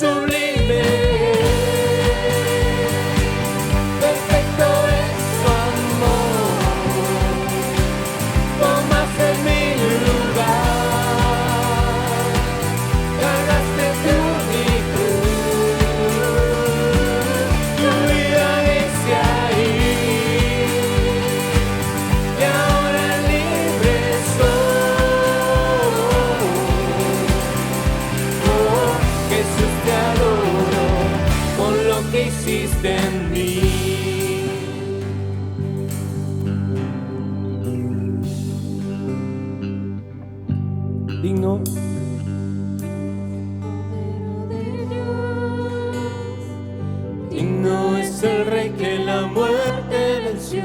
sublime. Perfecto es su amor. Tomaste mi lugar. Cargaste tú mi cruz. Tu vida dice ahí. Y ahora libre soy. Oh, Jesús, te adoro con lo que hiciste en mí. Digno, digno es el Rey que la muerte venció.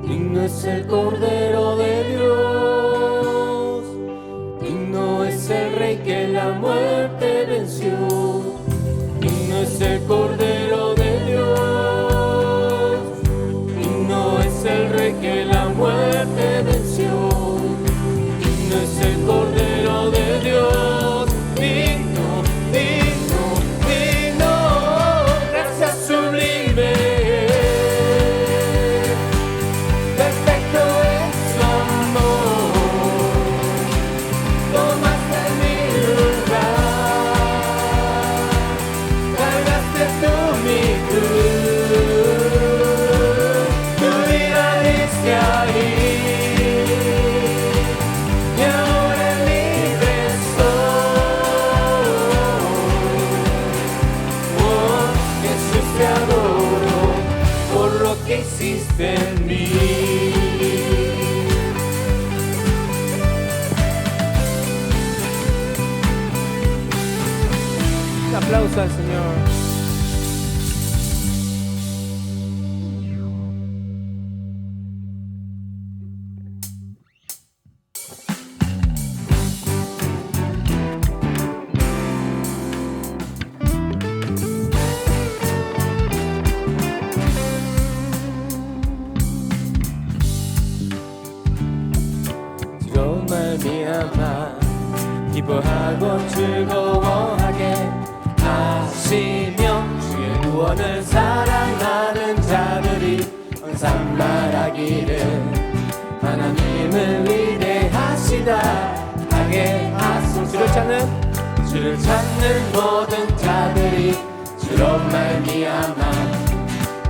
Digno es el Cordero de Dios. Digno es el Rey que la muerte venció. Digno es el Cordero de Dios. Digno es el Rey que la muerte venció. Digno es el Cordero de Dios. Digno, digno, digno. Gracias sublime. Perfecto es su amor. Tomaste mi lugar. Cargaste tú mi cruz. Tu vida dice ahí. Y ahora libre soy. Oh, Jesús, te adoro por lo que hiciste en mí. Un aplauso al Señor. 정말 미안한 기뻐하고 즐거워하게 하시며 주의 구원을 사랑하는 자들이 항상 말하기를 하나님을 위대하시다 하게 하소서. 주를 찾는 모든 자들이 주로 말미암아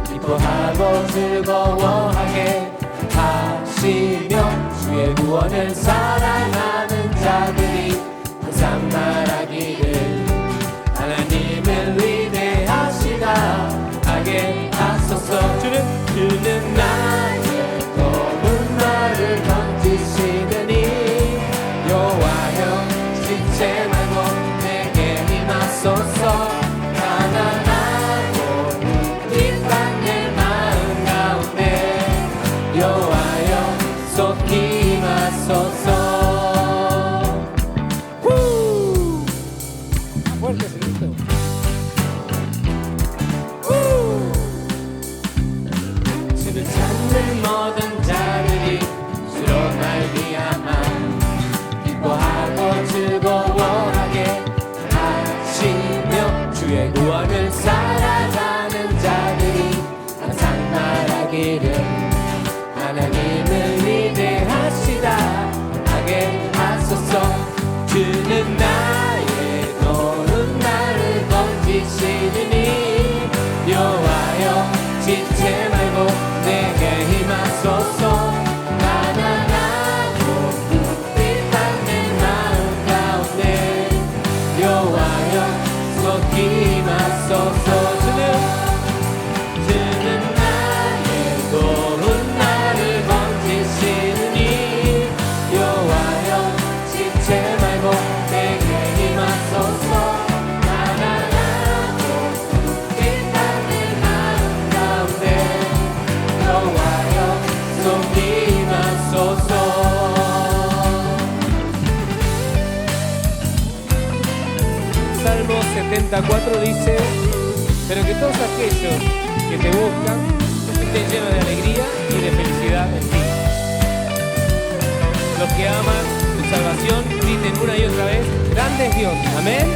기뻐하고 즐거워하게 하시며 주의 구원을 사랑하는 자들이 항상 말하기를 하나님을 위대하시다 하게 하소서. 주는 나의 검은 말을 던지시느니 여호와여 지체 말고 내게 임하소서. 가난하고 핍박된 내 마음 가운데 여호와여 속히 임하소서. 주를 찾는 모든 자들이 주로 말미암아 기뻐하고 즐거워하게 하시며 주의 구원을 살아가는 자들이 항상 말하기를 하나님을 위대하시다 하게 하소서. 주는 나의 노른 나를 건지시느니 여호와여 지체 말고 내게 임하소서. 가난하고 핍박된 마음 가운데 여호와여 속히 임하소서. 주는 나의 노른 나를 건지시느니 여호와여 지체 말고 내게 임하소서. 가난하고 핍박된 마음 가운데 여호와여 속히 임하소서. Salmo 74 dice: pero que todos aquellos que te buscan estén llenos de alegría y de felicidad en ti. Los que aman tu salvación griten una y otra vez: grande es Dios. Amén.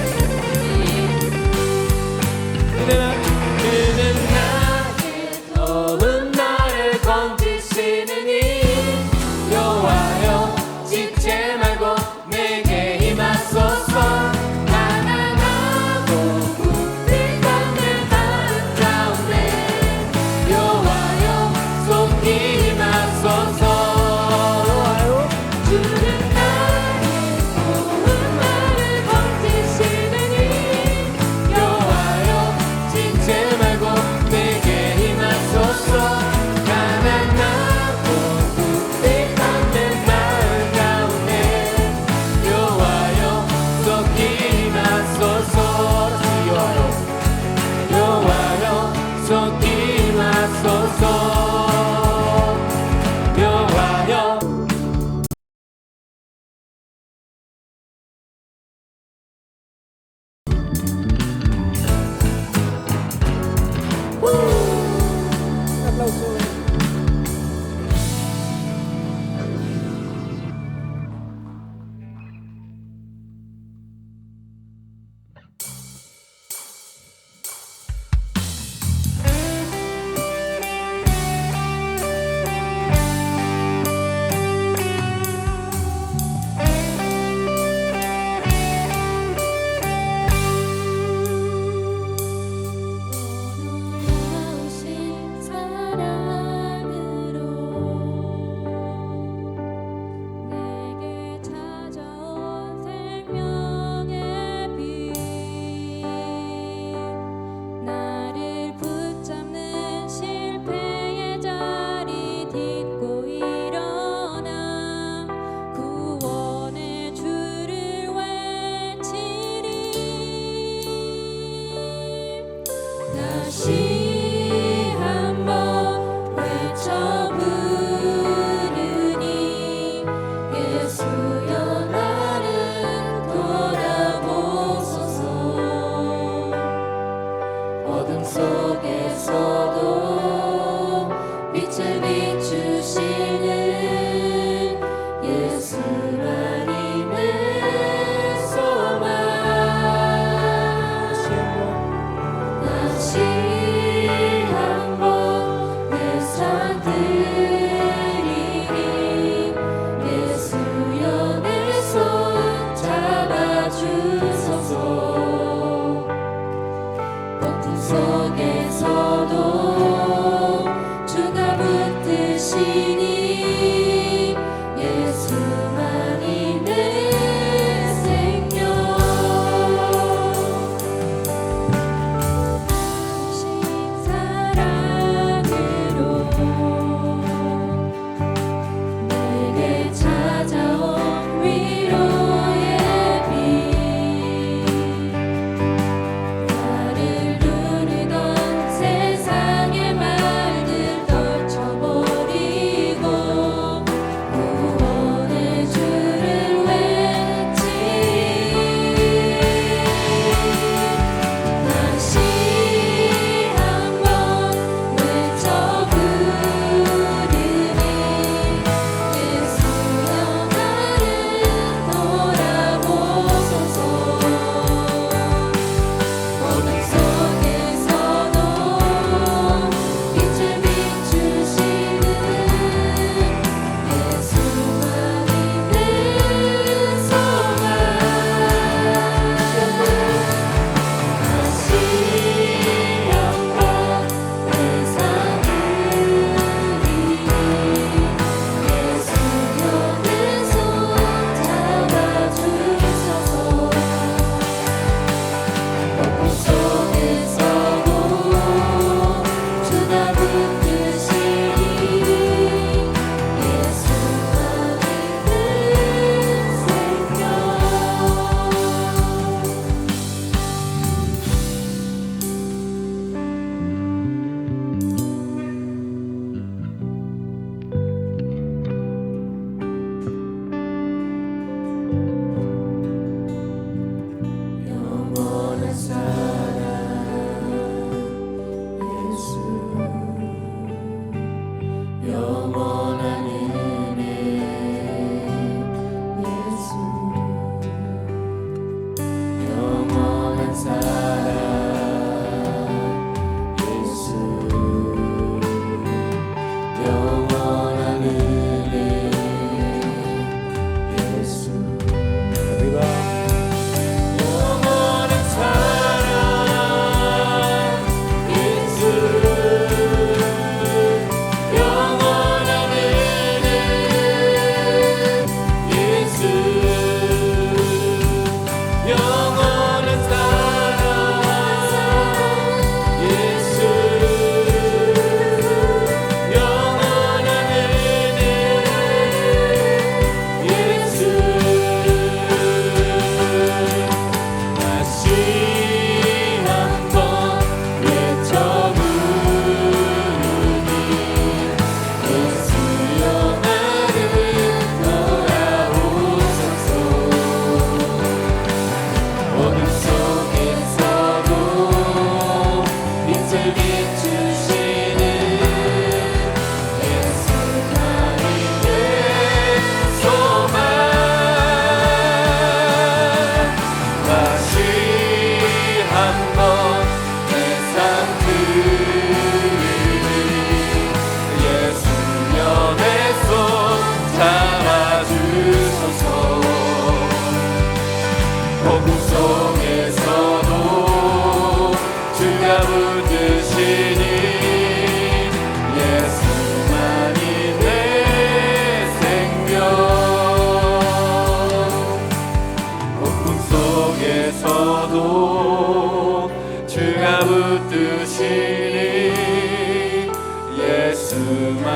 세상의 말들 떨쳐버리고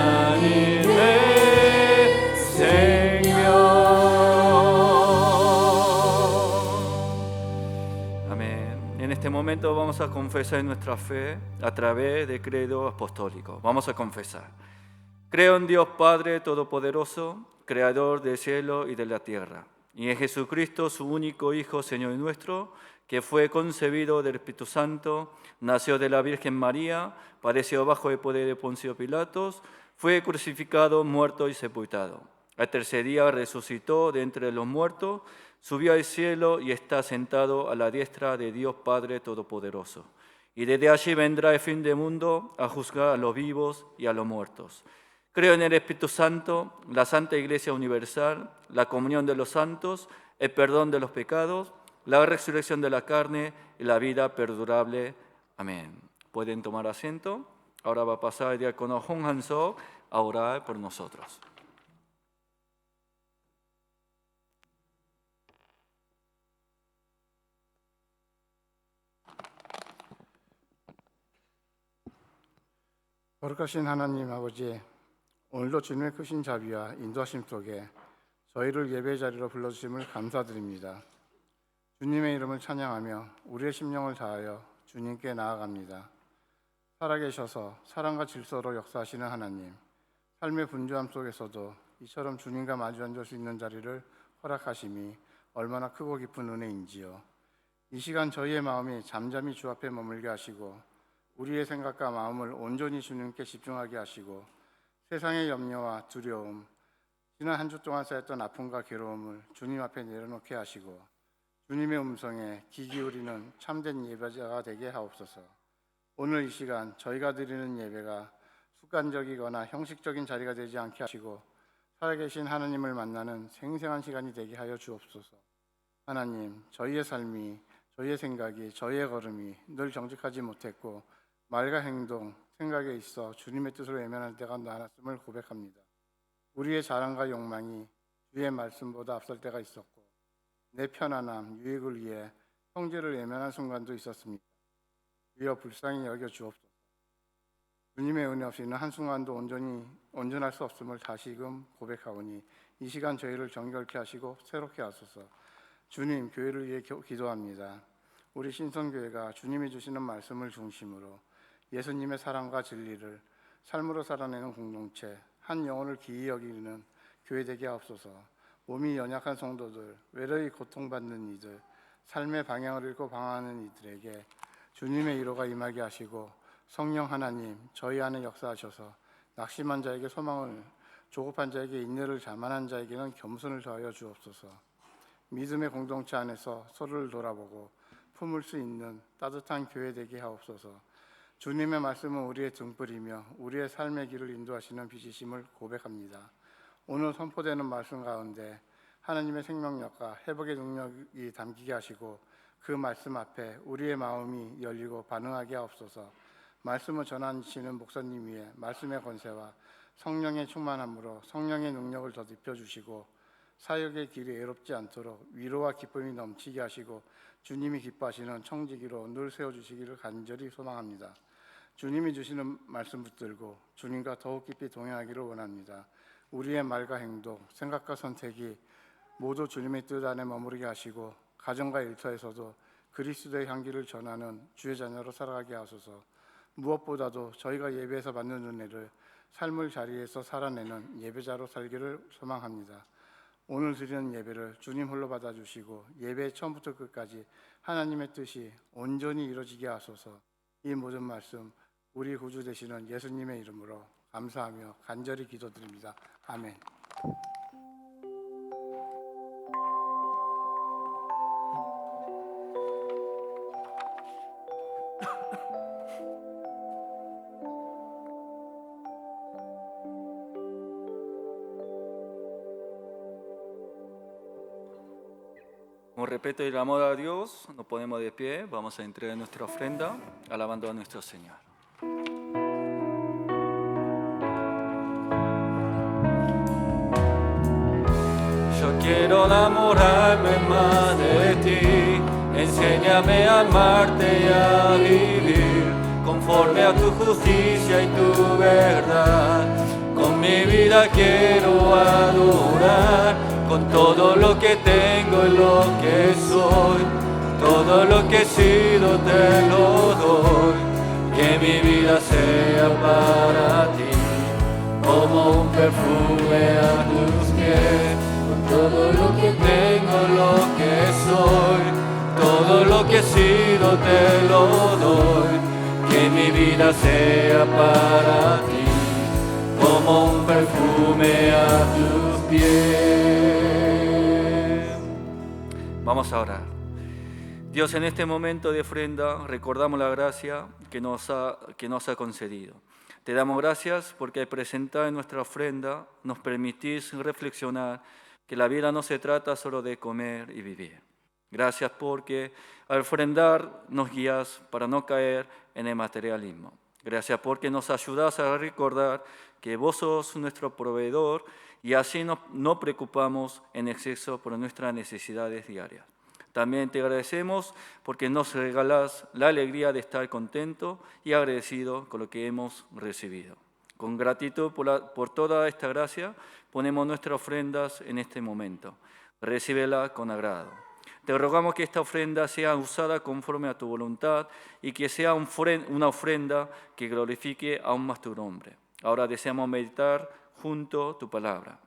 하나님의 생명. Amén. En este momento vamos a confesar nuestra fe a través del credo apostólico. Vamos a confesar. Creo en Dios Padre Todopoderoso, Creador del cielo y de la tierra, y en Jesucristo, su único Hijo, Señor nuestro, que fue concebido del Espíritu Santo, nació de la Virgen María, padeció bajo el poder de Poncio Pilatos, fue crucificado, muerto y sepultado. Al tercer día resucitó de entre los muertos, subió al cielo y está sentado a la diestra de Dios Padre Todopoderoso. Y desde allí vendrá el fin del mundo a juzgar a los vivos y a los muertos. Creo en el Espíritu Santo, la Santa Iglesia Universal, la comunión de los santos, el perdón de los pecados, la resurrección de la carne y la vida perdurable. Amén. Pueden tomar asiento. Ahora va a pasar el diácono Hong Han-so a orar por nosotros. 거룩하신 하나님 아버지, 오늘도 주님의 크신 자비와 인도하심 속에 저희를 예배의 자리로 불러주심을 감사드립니다. 주님의 이름을 찬양하며 우리의 심령을 다하여 주님께 나아갑니다. 살아계셔서 사랑과 질서로 역사하시는 하나님, 삶의 분주함 속에서도 이처럼 주님과 마주 앉을 수 있는 자리를 허락하심이 얼마나 크고 깊은 은혜인지요. 이 시간 저희의 마음이 잠잠히 주 앞에 머물게 하시고 우리의 생각과 마음을 온전히 주님께 집중하게 하시고 세상의 염려와 두려움, 지난 한 주 동안 쌓였던 아픔과 괴로움을 주님 앞에 내려놓게 하시고 주님의 음성에 귀 기울이는 참된 예배자가 되게 하옵소서. 오늘 이 시간 저희가 드리는 예배가 습관적이거나 형식적인 자리가 되지 않게 하시고 살아계신 하나님을 만나는 생생한 시간이 되게 하여 주옵소서. 하나님, 저희의 삶이, 저희의 생각이, 저희의 걸음이 늘 정직하지 못했고 말과 행동, 생각에 있어 주님의 뜻으로 외면할 때가 많았음을 고백합니다. 우리의 자랑과 욕망이 주의 말씀보다 앞설 때가 있었고 내 편안함, 유익을 위해 형제를 외면한 순간도 있었습니다. 주여 불쌍히 여겨 주옵소서. 주님의 은혜 없이는 한순간도 온전할 수 없음을 다시금 고백하오니 이 시간 저희를 정결케 하시고 새롭게 하소서. 주님, 교회를 위해 기도합니다. 우리 신성교회가 주님이 주시는 말씀을 중심으로 예수님의 사랑과 진리를 삶으로 살아내는 공동체, 한 영혼을 귀히 여기는 교회 되게 하옵소서. 몸이 연약한 성도들, 외로이 고통받는 이들, 삶의 방향을 잃고 방황하는 이들에게 주님의 위로가 임하게 하시고 성령 하나님, 저희 안에 역사하셔서 낙심한 자에게 소망을, 조급한 자에게 인내를, 자만한 자에게는 겸손을 더하여 주옵소서. 믿음의 공동체 안에서 서로를 돌아보고 품을 수 있는 따뜻한 교회 되게 하옵소서. 주님의 말씀은 우리의 등불이며 우리의 삶의 길을 인도하시는 빛이심을 고백합니다. 오늘 선포되는 말씀 가운데 하나님의 생명력과 회복의 능력이 담기게 하시고 그 말씀 앞에 우리의 마음이 열리고 반응하게 하옵소서. 말씀을 전하시는 목사님 위에 말씀의 권세와 성령의 충만함으로 성령의 능력을 더 입혀주시고 사역의 길이 애롭지 않도록 위로와 기쁨이 넘치게 하시고 주님이 기뻐하시는 청지기로 늘 세워주시기를 간절히 소망합니다. 주님이 주시는 말씀 붙들고 주님과 더욱 깊이 동행하기를 원합니다. 우리의 말과 행동, 생각과 선택이 모두 주님의 뜻 안에 머무르게 하시고 가정과 일터에서도 그리스도의 향기를 전하는 주의 자녀로 살아가게 하소서. 무엇보다도 저희가 예배에서 받는 은혜를 삶의 자리에서 살아내는 예배자로 살기를 소망합니다. 오늘 드리는 예배를 주님 홀로 받아주시고 예배의 처음부터 끝까지 하나님의 뜻이 온전히 이루어지게 하소서. 이 모든 말씀 우리 구주 되시는 예수님의 이름으로 감사하며 간절히 기도드립니다. 아멘. Con respeto y el amor a Dios, nos ponemos de pie, vamos a entregar nuestra ofrenda, alabando a nuestro Señor. Yo quiero enamorarme más de ti, enséñame a amarte y a vivir conforme a tu justicia y tu verdad. vida quiero adorar, con todo lo que tengo y lo que soy, todo lo que he sido te lo doy. Que mi vida sea para ti, como un perfume a tus pies. Con todo lo que tengo, lo que soy, todo lo que he sido te lo doy. Que mi vida sea para ti, como un perfume a tus pies. Vamos a orar. Dios, en este momento de ofrenda recordamos la gracia que nos ha concedido. Te damos gracias porque al presentar nuestra ofrenda nos permitís reflexionar que la vida no se trata solo de comer y vivir. Gracias porque al ofrendar nos guías para no caer en el materialismo. Gracias porque nos ayudas a recordar que vos sos nuestro proveedor y así no preocupamos en exceso por nuestras necesidades diarias. También te agradecemos porque nos regalas la alegría de estar contento y agradecido con lo que hemos recibido. Con gratitud por toda esta gracia, ponemos nuestras ofrendas en este momento. Recíbela con agrado. Te rogamos que esta ofrenda sea usada conforme a tu voluntad y que sea una ofrenda que glorifique aún más tu nombre. Ahora deseamos meditar junto tu palabra,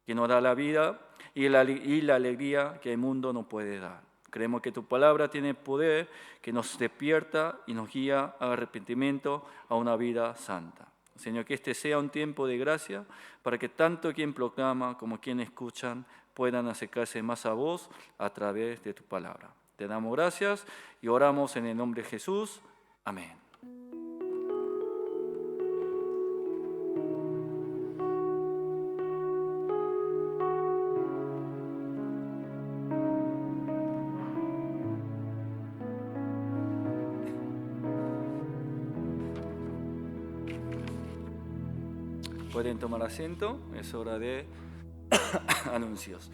que nos da la vida y la alegría que el mundo no puede dar. Creemos que tu palabra tiene poder que nos despierta y nos guía al arrepentimiento, a una vida santa. Señor, que este sea un tiempo de gracia para que tanto quien proclama como quien escuchan puedan acercarse más a vos a través de tu palabra. Te damos gracias y oramos en el nombre de Jesús. Amén. Pueden tomar asiento, es hora de anuncios.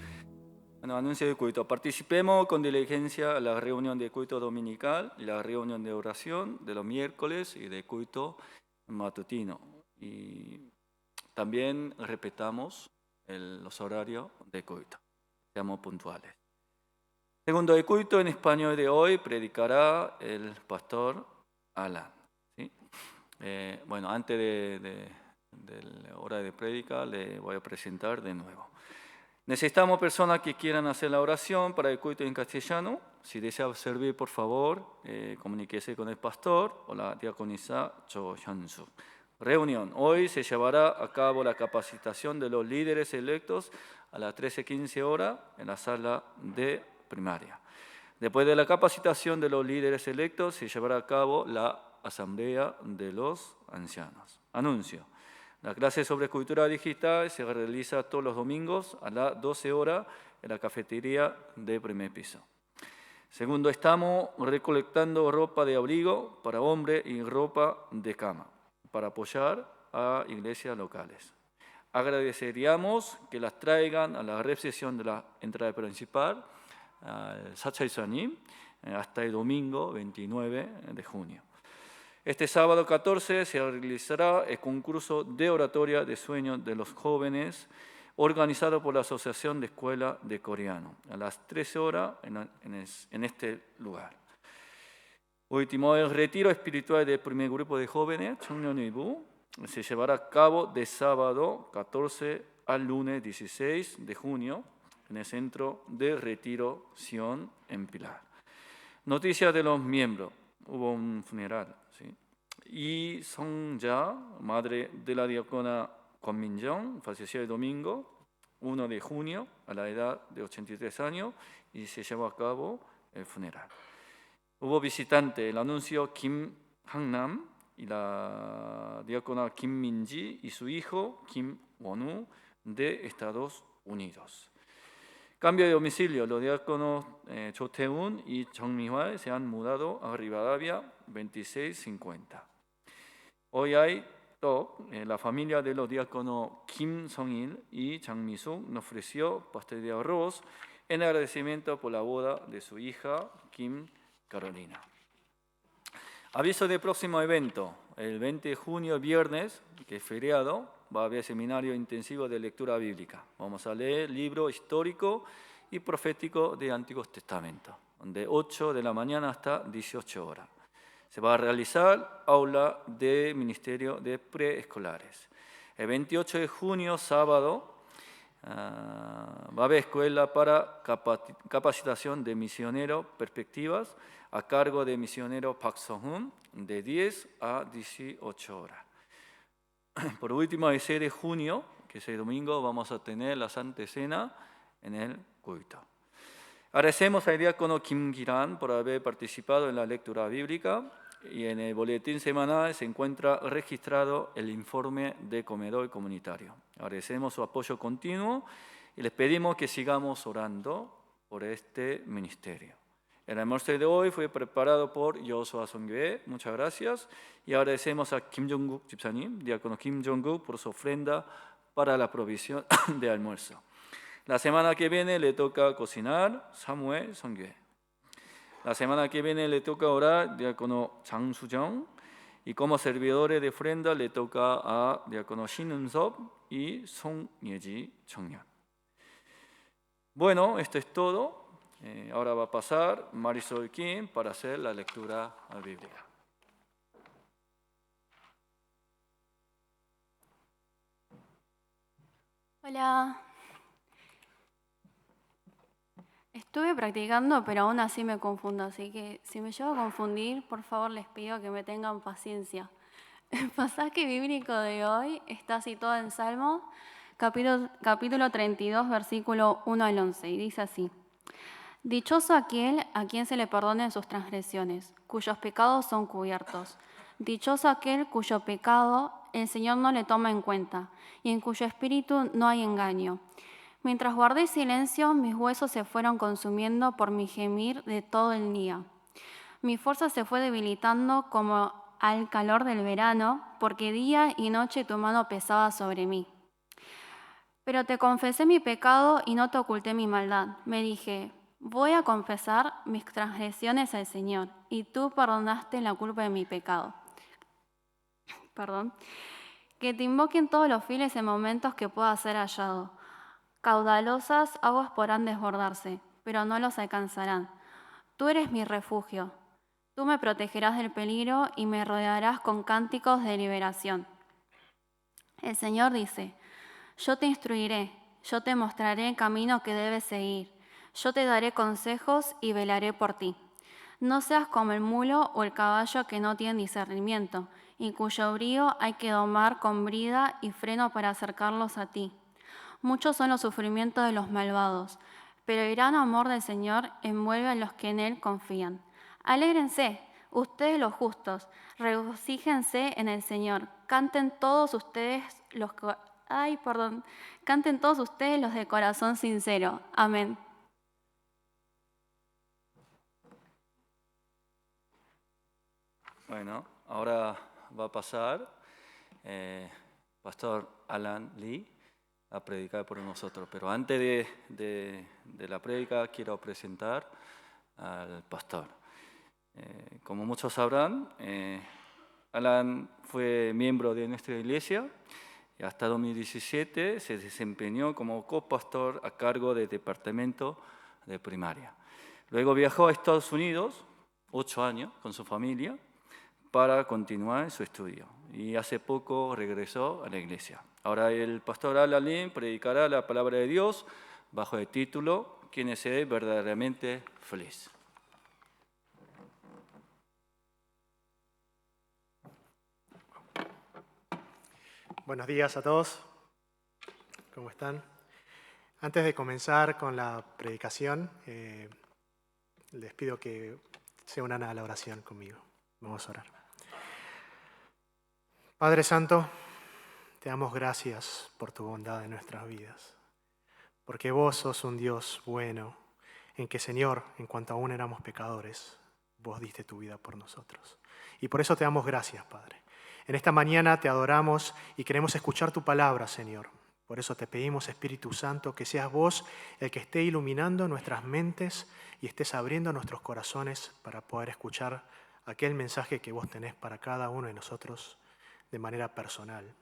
Bueno, anuncio de culto. Participemos con diligencia a la reunión de culto dominical, la reunión de oración de los miércoles y de culto matutino. Y también repetamos los horarios de culto. Seamos puntuales. Segundo de culto en español de hoy predicará el pastor Alan. ¿Sí? Bueno, antes de la hora de prédica le voy a presentar de nuevo. Necesitamos personas que quieran hacer la oración para el culto en castellano. Si desea servir, por favor, comuníquese con el pastor o la diaconisa Cho Hyun-su. Reunión. Hoy se llevará a cabo la capacitación de los líderes electos a las 13:15 horas en la sala de primaria. Después de la capacitación de los líderes electos, se llevará a cabo la asamblea de los ancianos. Anuncio. La clase sobre cultura digital se realiza todos los domingos a las 12 horas en la cafetería del primer piso. Segundo, estamos recolectando ropa de abrigo para hombres y ropa de cama para apoyar a iglesias locales. Agradeceríamos que las traigan a la recepción de la entrada principal, al Sachaisanim, hasta el domingo 29 de junio. Este sábado 14 se realizará el concurso de oratoria de sueños de los jóvenes organizado por la Asociación de Escuela de Coreano a las 13 horas en este lugar. Último, el retiro espiritual del primer grupo de jóvenes, Chungyeon-ilbu, se llevará a cabo de sábado 14 al lunes 16 de junio en el Centro de Retiro Sion en Pilar. Noticias de los miembros. Hubo un funeral. ¿Sí? Y Song-ja, madre de la diácona Kwon Min-jung, falleció el domingo 1 de junio a la edad de 83 años y se llevó a cabo el funeral. Hubo visitante, el anuncio Kim Hang-nam y la diácona Kim Min-ji y su hijo Kim Won-woo de Estados Unidos. Cambio de domicilio, los diáconos Cho Tae-un y Jung Mi-hwa se han mudado a Rivadavia 2650. Hoy hay la familia de los diáconos Kim Song-il y Jang Mi-suk nos ofreció pastel de arroz en agradecimiento por la boda de su hija Kim Carolina. Aviso del próximo evento, el 20 de junio, viernes, que es feriado, va a haber seminario intensivo de lectura bíblica. Vamos a leer libro histórico y profético del Antiguo Testamento, de 8 de la mañana hasta 18 horas. Se va a realizar aula de ministerio de preescolares. El 28 de junio, sábado, va a haber escuela para capacitación de misioneros, perspectivas, a cargo de misionero Park Sung-hoon, de 10 a 18 horas. Por último, el 6 de junio, que es el domingo, vamos a tener la Santa Cena en el culto. Agradecemos al diácono Kim Gi-ran por haber participado en la lectura bíblica, y en el boletín semanal se encuentra registrado el informe de comedor comunitario. Agradecemos su apoyo continuo y les pedimos que sigamos orando por este ministerio. El almuerzo de hoy fue preparado por Yoshua Songye, muchas gracias, y agradecemos a Kim Jong-guk 집사님, diácono Kim Jong-guk, por su ofrenda para la provisión de almuerzo. La semana que viene le toca cocinar Samuel Songye. La semana que viene le toca orar diácono Jang Soo-jung, y como servidores de ofrenda le toca a diácono Shin Eun-sop y Song Ye-ji 청년. Bueno, esto es todo. Ahora va a pasar Marisol Kim para hacer la lectura bíblica. Hola. Estuve practicando, pero aún así me confundo, así que si me llevo a confundir, por favor les pido que me tengan paciencia. El pasaje bíblico de hoy está situado en Salmos, capítulo 32, versículo 1 al 11, y dice así: Dichoso aquel a quien se le perdonen sus transgresiones, cuyos pecados son cubiertos. Dichoso aquel cuyo pecado el Señor no le toma en cuenta, y en cuyo espíritu no hay engaño. Mientras guardé silencio, mis huesos se fueron consumiendo por mi gemir de todo el día. Mi fuerza se fue debilitando como al calor del verano, porque día y noche tu mano pesaba sobre mí. Pero te confesé mi pecado y no te oculté mi maldad. Me dije, voy a confesar mis transgresiones al Señor, y tú perdonaste la culpa de mi pecado. Que te invoquen todos los fieles en momentos que pueda ser hallado. Caudalosas aguas podrán desbordarse, pero no los alcanzarán. Tú eres mi refugio. Tú me protegerás del peligro y me rodearás con cánticos de liberación. El Señor dice, yo te instruiré, yo te mostraré el camino que debes seguir. Yo te daré consejos y velaré por ti. No seas como el mulo o el caballo que no tienen discernimiento, y cuyo brío hay que domar con brida y freno para acercarlos a ti. Muchos son los sufrimientos de los malvados, pero el gran amor del Señor envuelve a los que en Él confían. Alégrense, ustedes los justos, regocíjense en el Señor. Canten todos ustedes los de corazón sincero. Amén. Bueno, ahora va a pasar Pastor Alan Lee a predicar por nosotros. Pero antes de la prédica quiero presentar al pastor. Como muchos sabrán, Alan fue miembro de nuestra iglesia y hasta 2017 se desempeñó como copastor a cargo del departamento de primaria. Luego viajó a Estados Unidos, 8 años, con su familia, para continuar su estudio. Y hace poco regresó a la iglesia. Ahora el pastor Alan Lee predicará la palabra de Dios bajo el título ¿Quién es él verdaderamente feliz? Buenos días a todos. ¿Cómo están? Antes de comenzar con la predicación, les pido que se unan a la oración conmigo. Vamos a orar. Padre Santo, te damos gracias por tu bondad en nuestras vidas, porque vos sos un Dios bueno, en que, Señor, en cuanto aún éramos pecadores, vos diste tu vida por nosotros. Y por eso te damos gracias, Padre. En esta mañana te adoramos y queremos escuchar tu palabra, Señor. Por eso te pedimos, Espíritu Santo, que seas vos el que esté iluminando nuestras mentes y estés abriendo nuestros corazones para poder escuchar aquel mensaje que vos tenés para cada uno de nosotros de manera personal.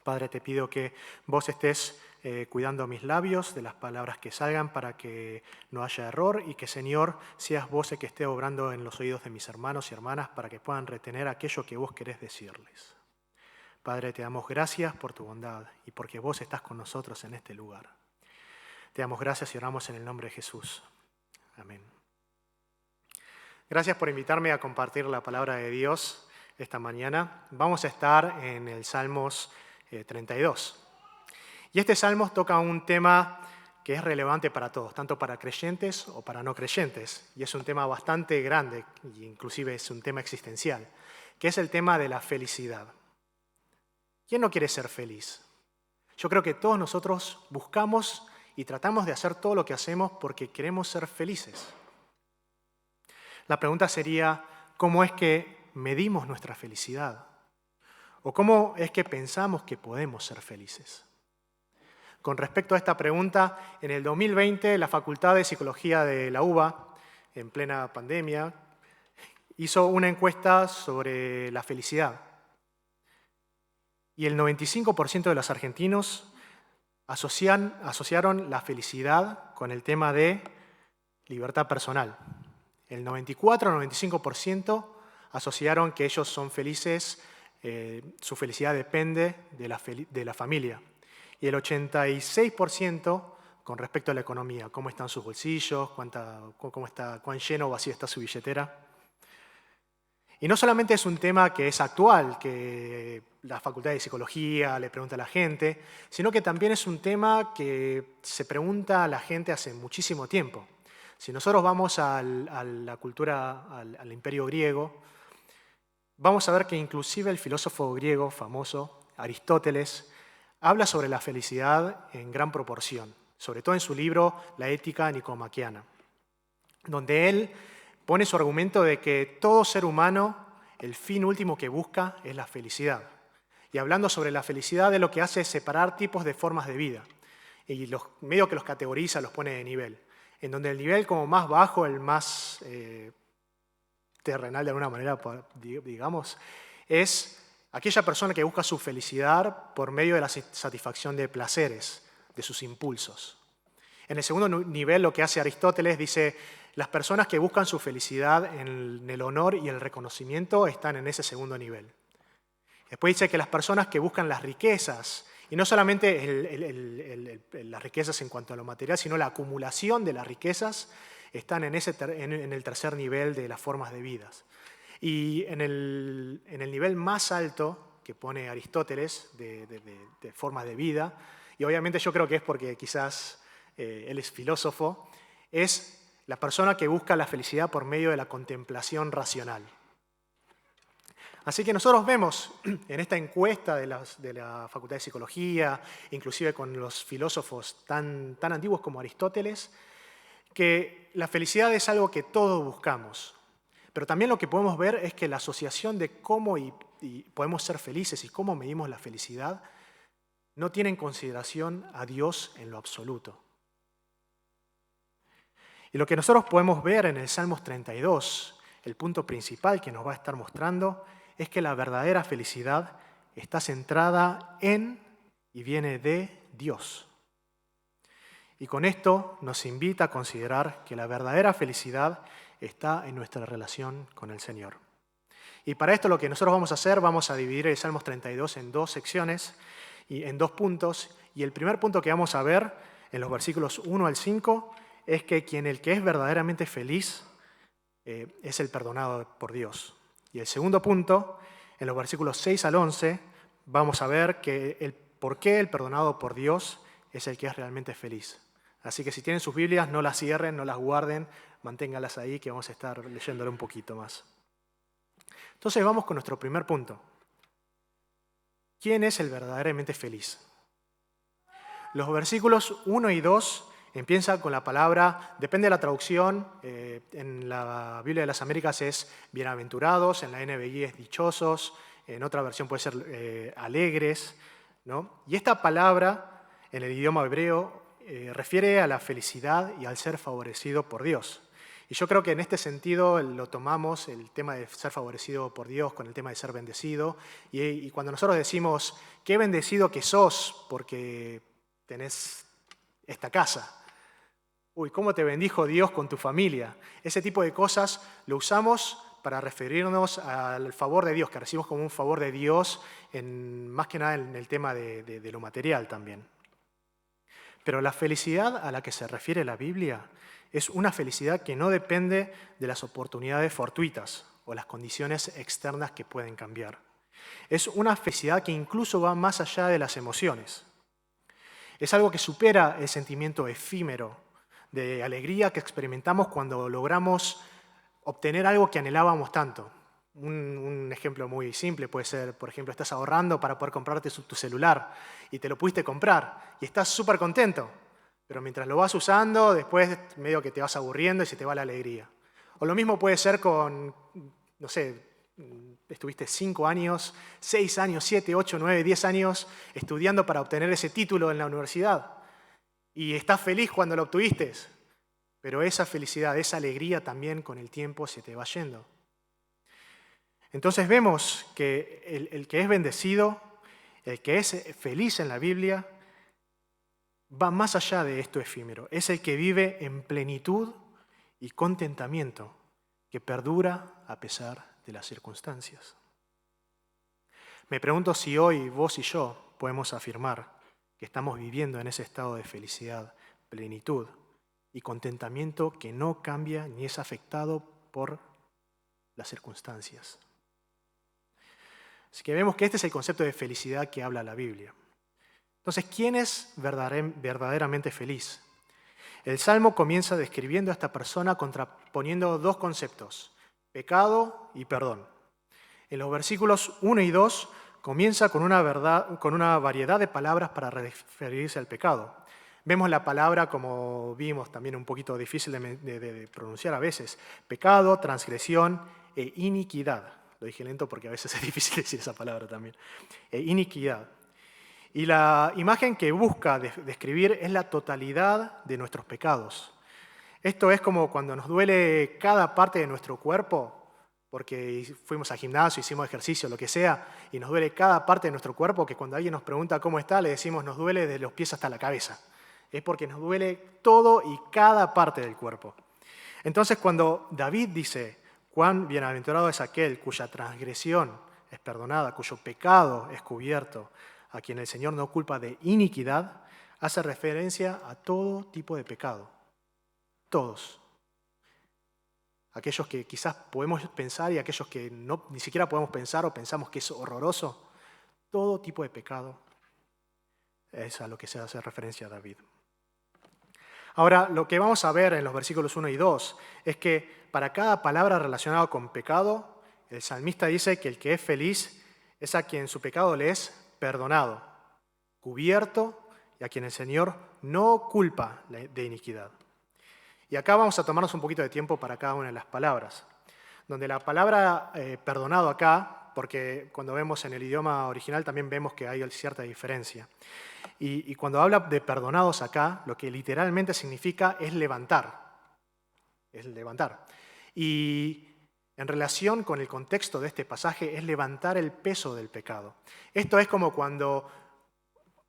Padre, te pido que vos estés cuidando mis labios, de las palabras que salgan para que no haya error y que, Señor, seas vos el que esté obrando en los oídos de mis hermanos y hermanas para que puedan retener aquello que vos querés decirles. Padre, te damos gracias por tu bondad y porque vos estás con nosotros en este lugar. Te damos gracias y oramos en el nombre de Jesús. Amén. Gracias por invitarme a compartir la palabra de Dios esta mañana. Vamos a estar en el Salmos 32. Y este Salmos toca un tema que es relevante para todos, tanto para creyentes o para no creyentes. Y es un tema bastante grande, e inclusive es un tema existencial, que es el tema de la felicidad. ¿Quién no quiere ser feliz? Yo creo que todos nosotros buscamos y tratamos de hacer todo lo que hacemos porque queremos ser felices. La pregunta sería, ¿cómo es que medimos nuestra felicidad? ¿O cómo es que pensamos que podemos ser felices? Con respecto a esta pregunta, en el 2020 la Facultad de Psicología de la UBA, en plena pandemia, hizo una encuesta sobre la felicidad. Y el 95% de los argentinos asociaron la felicidad con el tema de libertad personal. El 94-95% asociaron que ellos son felices, su felicidad depende de la familia. Y el 86% con respecto a la economía, cómo están sus bolsillos, cuán lleno o vacía está su billetera. Y no solamente es un tema que es actual, que la Facultad de Psicología le pregunta a la gente, sino que también es un tema que se pregunta a la gente hace muchísimo tiempo. Si nosotros vamos a la cultura, al imperio griego, vamos a ver que inclusive el filósofo griego famoso, Aristóteles, habla sobre la felicidad en gran proporción, sobre todo en su libro La Ética Nicomaquiana, donde él pone su argumento de que todo ser humano, el fin último que busca es la felicidad. Y hablando sobre la felicidad, de lo que hace es separar tipos de formas de vida. Y medio que los categoriza, los pone de nivel. En donde el nivel como más bajo, el más terrenal de alguna manera, digamos, es aquella persona que busca su felicidad por medio de la satisfacción de placeres, de sus impulsos. En el segundo nivel, lo que hace Aristóteles dice, las personas que buscan su felicidad en el honor y el reconocimiento están en ese segundo nivel. Después dice que las personas que buscan las riquezas, y no solamente las riquezas en cuanto a lo material, sino la acumulación de las riquezas, están en el tercer nivel de las formas de vida. Y en el nivel más alto que pone Aristóteles de formas de vida, y obviamente yo creo que es porque quizás él es filósofo, es la persona que busca la felicidad por medio de la contemplación racional. Así que nosotros vemos en esta encuesta de la Facultad de Psicología, inclusive con los filósofos tan antiguos como Aristóteles, que la felicidad es algo que todos buscamos. Pero también lo que podemos ver es que la asociación de cómo y podemos ser felices y cómo medimos la felicidad no tiene en consideración a Dios en lo absoluto. Y lo que nosotros podemos ver en el Salmos 32, el punto principal que nos va a estar mostrando, es que la verdadera felicidad está centrada en y viene de Dios. Y con esto nos invita a considerar que la verdadera felicidad está en nuestra relación con el Señor. Y para esto lo que nosotros vamos a hacer, vamos a dividir el Salmos 32 en dos secciones y en dos puntos. Y el primer punto que vamos a ver en los versículos 1 al 5 es que el que es verdaderamente feliz es el perdonado por Dios. Y el segundo punto, en los versículos 6 al 11, vamos a ver que por qué el perdonado por Dios es el que es realmente feliz. Así que si tienen sus Biblias, no las cierren, no las guarden, manténganlas ahí que vamos a estar leyéndolo un poquito más. Entonces vamos con nuestro primer punto. ¿Quién es el verdaderamente feliz? Los versículos 1 y 2 empiezan con la palabra, depende de la traducción, en la Biblia de las Américas es bienaventurados, en la NBI es dichosos, en otra versión puede ser alegres, ¿no? Y esta palabra en el idioma hebreo refiere a la felicidad y al ser favorecido por Dios. Y yo creo que en este sentido lo tomamos, el tema de ser favorecido por Dios, con el tema de ser bendecido. Y cuando nosotros decimos, qué bendecido que sos porque tenés esta casa. Uy, ¿cómo te bendijo Dios con tu familia? Ese tipo de cosas lo usamos para referirnos al favor de Dios, que recibimos como un favor de Dios, más que nada en el tema de lo material también. Pero la felicidad a la que se refiere la Biblia es una felicidad que no depende de las oportunidades fortuitas o las condiciones externas que pueden cambiar. Es una felicidad que incluso va más allá de las emociones. Es algo que supera el sentimiento efímero de alegría que experimentamos cuando logramos obtener algo que anhelábamos tanto. Un ejemplo muy simple puede ser, por ejemplo, estás ahorrando para poder comprarte tu celular y te lo pudiste comprar y estás súper contento, pero mientras lo vas usando, después medio que te vas aburriendo y se te va la alegría. O lo mismo puede ser con, no sé, estuviste 5 años, 6 años, 7, 8, 9, 10 años estudiando para obtener ese título en la universidad y estás feliz cuando lo obtuviste, pero esa felicidad, esa alegría también con el tiempo se te va yendo. Entonces vemos que el que es bendecido, el que es feliz en la Biblia, va más allá de esto efímero. Es el que vive en plenitud y contentamiento, que perdura a pesar de las circunstancias. Me pregunto si hoy vos y yo podemos afirmar que estamos viviendo en ese estado de felicidad, plenitud y contentamiento que no cambia ni es afectado por las circunstancias. Así que vemos que este es el concepto de felicidad que habla la Biblia. Entonces, ¿quién es verdaderamente feliz? El Salmo comienza describiendo a esta persona contraponiendo dos conceptos, pecado y perdón. En los versículos 1 y 2 comienza con una variedad de palabras para referirse al pecado. Vemos la palabra, como vimos, también un poquito difícil de pronunciar a veces, pecado, transgresión e iniquidad. Lo dije lento porque a veces es difícil decir esa palabra también. Iniquidad. Y la imagen que busca describir es la totalidad de nuestros pecados. Esto es como cuando nos duele cada parte de nuestro cuerpo, porque fuimos al gimnasio, hicimos ejercicio, lo que sea, y nos duele cada parte de nuestro cuerpo, que cuando alguien nos pregunta cómo está, le decimos nos duele de los pies hasta la cabeza. Es porque nos duele todo y cada parte del cuerpo. Entonces cuando David dice, cuán bienaventurado es aquel cuya transgresión es perdonada, cuyo pecado es cubierto, a quien el Señor no culpa de iniquidad, hace referencia a todo tipo de pecado. Todos. Aquellos que quizás podemos pensar y aquellos que ni siquiera podemos pensar o pensamos que es horroroso. Todo tipo de pecado es a lo que se hace referencia a David. Ahora, lo que vamos a ver en los versículos 1 y 2 es que para cada palabra relacionada con pecado, el salmista dice que el que es feliz es a quien su pecado le es perdonado, cubierto y a quien el Señor no culpa de iniquidad. Y acá vamos a tomarnos un poquito de tiempo para cada una de las palabras. Donde la palabra perdonado acá, porque cuando vemos en el idioma original también vemos que hay cierta diferencia. Y cuando habla de perdonados acá, lo que literalmente significa es levantar. Es levantar. Y en relación con el contexto de este pasaje es levantar el peso del pecado. Esto es como cuando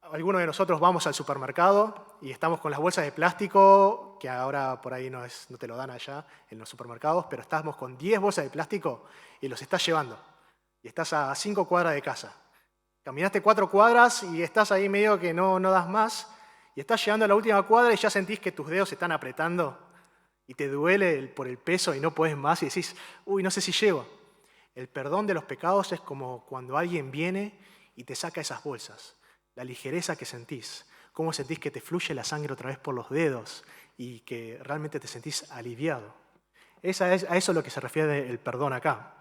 algunos de nosotros vamos al supermercado y estamos con las bolsas de plástico, que ahora por ahí no te lo dan allá en los supermercados, pero estamos con 10 bolsas de plástico y los estás llevando. Y estás a 5 cuadras de casa. Caminaste 4 cuadras y estás ahí medio que no das más, y estás llegando a la última cuadra y ya sentís que tus dedos se están apretando y te duele por el peso y no podés más y decís, uy, no sé si llego. El perdón de los pecados es como cuando alguien viene y te saca esas bolsas. La ligereza que sentís, cómo sentís que te fluye la sangre otra vez por los dedos y que realmente te sentís aliviado. A eso es lo que se refiere el perdón acá.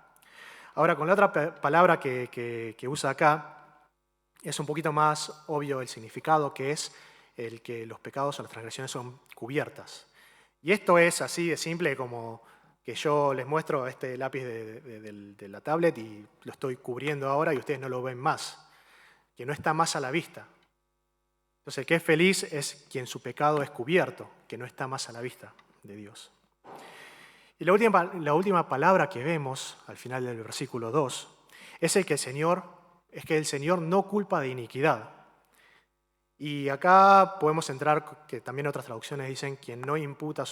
Ahora, con la otra palabra que usa acá, es un poquito más obvio el significado, que es el que los pecados o las transgresiones son cubiertas. Y esto es así de simple como que yo les muestro este lápiz de la tablet y lo estoy cubriendo ahora y ustedes no lo ven más, que no está más a la vista. Entonces, el que es feliz es quien su pecado es cubierto, que no está más a la vista de Dios. Y la última palabra que vemos al final del versículo 2 es que el Señor no culpa de iniquidad. Y acá podemos entrar, que también otras traducciones dicen, quien no imputa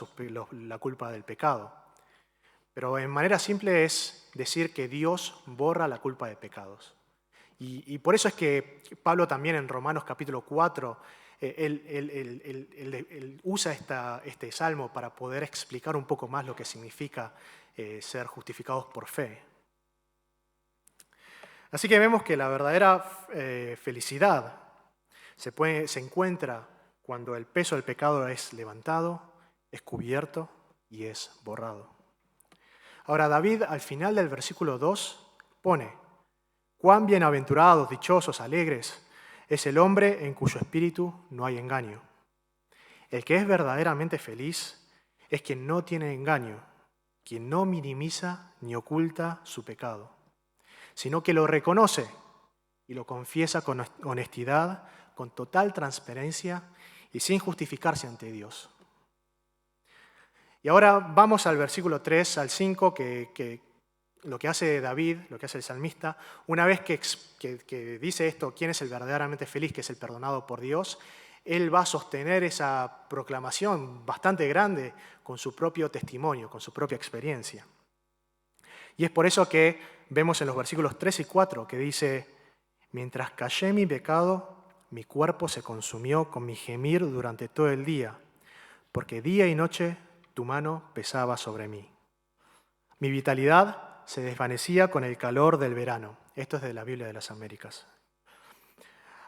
la culpa del pecado. Pero en manera simple es decir que Dios borra la culpa de pecados. Y por eso es que Pablo también en Romanos capítulo 4, él usa este salmo para poder explicar un poco más lo que significa ser justificados por fe. Así que vemos que la verdadera felicidad se encuentra cuando el peso del pecado es levantado, es cubierto y es borrado. Ahora, David al final del versículo 2 pone: cuán bienaventurados, dichosos, alegres es el hombre en cuyo espíritu no hay engaño. El que es verdaderamente feliz es quien no tiene engaño, quien no minimiza ni oculta su pecado, sino que lo reconoce y lo confiesa con honestidad, con total transparencia y sin justificarse ante Dios. Y ahora vamos al versículo 3 al 5, que lo que hace David, lo que hace el salmista, una vez que dice esto, quién es el verdaderamente feliz, que es el perdonado por Dios, él va a sostener esa proclamación bastante grande con su propio testimonio, con su propia experiencia. Y es por eso que vemos en los versículos 3 y 4 que dice: mientras callé mi pecado, mi cuerpo se consumió con mi gemir durante todo el día, porque día y noche tu mano pesaba sobre mí. Mi vitalidad se desvanecía con el calor del verano. Esto es de la Biblia de las Américas.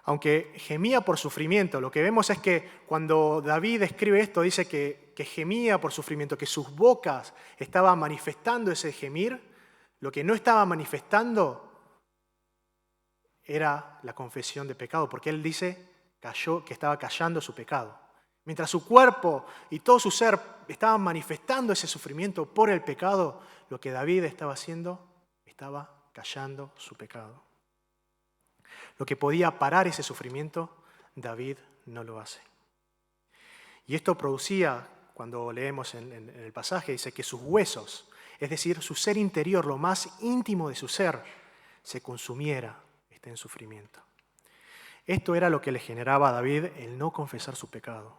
Aunque gemía por sufrimiento, lo que vemos es que cuando David escribe esto, dice que gemía por sufrimiento, que sus bocas estaban manifestando ese gemir. Lo que no estaba manifestando era la confesión de pecado, porque él dice que estaba callando su pecado. Mientras su cuerpo y todo su ser estaban manifestando ese sufrimiento por el pecado, lo que David estaba haciendo, estaba callando su pecado. Lo que podía parar ese sufrimiento, David no lo hace. Y esto producía, cuando leemos en el pasaje, dice que sus huesos, es decir, su ser interior, lo más íntimo de su ser, se consumiera, está en sufrimiento. Esto era lo que le generaba a David el no confesar su pecado.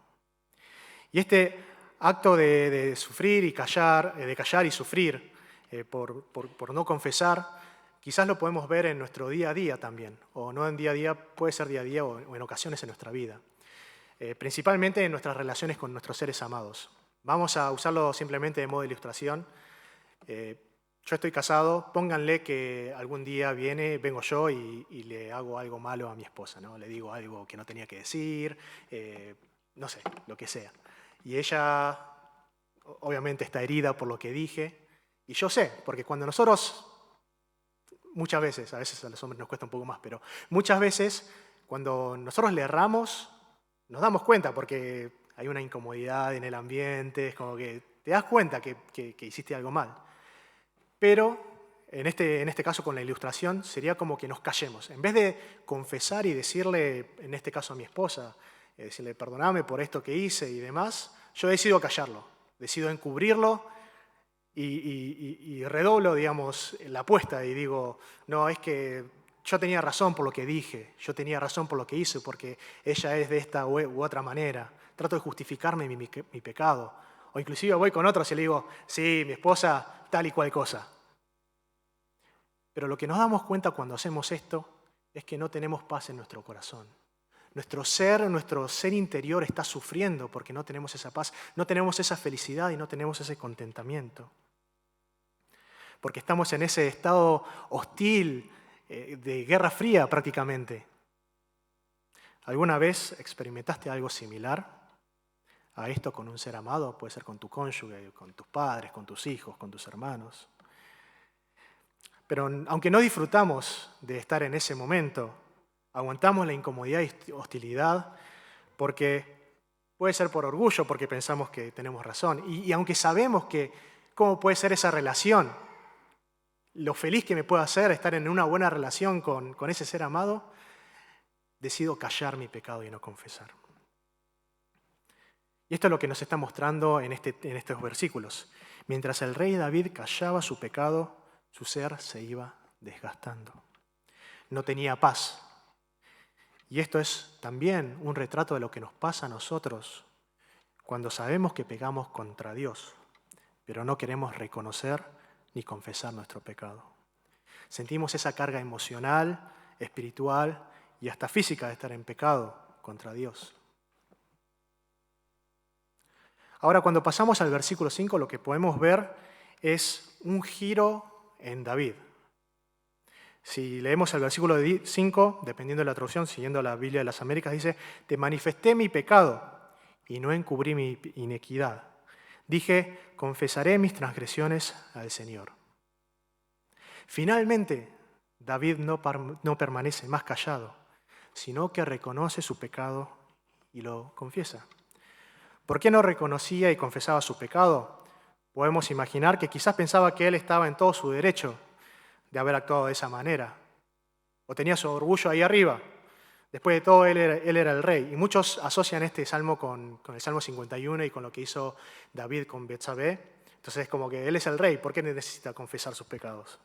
Y este acto de sufrir y callar, de callar y sufrir por no confesar, quizás lo podemos ver en nuestro día a día también, o no en día a día, puede ser día a día o en ocasiones en nuestra vida, principalmente en nuestras relaciones con nuestros seres amados. Vamos a usarlo simplemente de modo de ilustración. Yo estoy casado, pónganle que algún día vengo yo y le hago algo malo a mi esposa, ¿no? Le digo algo que no tenía que decir, no sé, lo que sea. Y ella obviamente está herida por lo que dije, y yo sé, porque cuando nosotros, muchas veces, a veces a los hombres nos cuesta un poco más, pero muchas veces cuando nosotros le erramos, nos damos cuenta porque hay una incomodidad en el ambiente, es como que te das cuenta que hiciste algo mal. Pero en este caso con la ilustración sería como que nos callemos. En vez de confesar y decirle, en este caso a mi esposa, decirle perdóname por esto que hice y demás, yo decido callarlo, decido encubrirlo y redoblo, digamos, la apuesta y digo, no, es que yo tenía razón por lo que dije, yo tenía razón por lo que hice, porque ella es de esta u otra manera. Trato de justificarme mi pecado. O inclusive voy con otros y le digo, sí, mi esposa, tal y cual cosa. Pero lo que nos damos cuenta cuando hacemos esto es que no tenemos paz en nuestro corazón. Nuestro ser interior está sufriendo porque no tenemos esa paz, no tenemos esa felicidad y no tenemos ese contentamiento. Porque estamos en ese estado hostil, de guerra fría prácticamente. ¿Alguna vez experimentaste algo similar a esto con un ser amado? Puede ser con tu cónyuge, con tus padres, con tus hijos, con tus hermanos. Pero aunque no disfrutamos de estar en ese momento, aguantamos la incomodidad y hostilidad porque puede ser por orgullo, porque pensamos que tenemos razón. Y aunque sabemos que cómo puede ser esa relación, lo feliz que me puede hacer estar en una buena relación con ese ser amado, decido callar mi pecado y no confesar. Y esto es lo que nos está mostrando en estos versículos. Mientras el rey David callaba su pecado, su ser se iba desgastando. No tenía paz. Y esto es también un retrato de lo que nos pasa a nosotros cuando sabemos que pecamos contra Dios, pero no queremos reconocer ni confesar nuestro pecado. Sentimos esa carga emocional, espiritual y hasta física de estar en pecado contra Dios. Ahora, cuando pasamos al versículo 5, lo que podemos ver es un giro en David. Si leemos el versículo 5, dependiendo de la traducción, siguiendo la Biblia de las Américas, dice: te manifesté mi pecado y no encubrí mi iniquidad. Dije: confesaré mis transgresiones al Señor. Finalmente, David no permanece más callado, sino que reconoce su pecado y lo confiesa. ¿Por qué no reconocía y confesaba su pecado? Podemos imaginar que quizás pensaba que él estaba en todo su derecho de haber actuado de esa manera, o tenía su orgullo ahí arriba. Después de todo, él era el rey. Y muchos asocian este salmo con el Salmo 51 y con lo que hizo David con Betsabé. Entonces es como que él es el rey, ¿por qué necesita confesar sus pecados?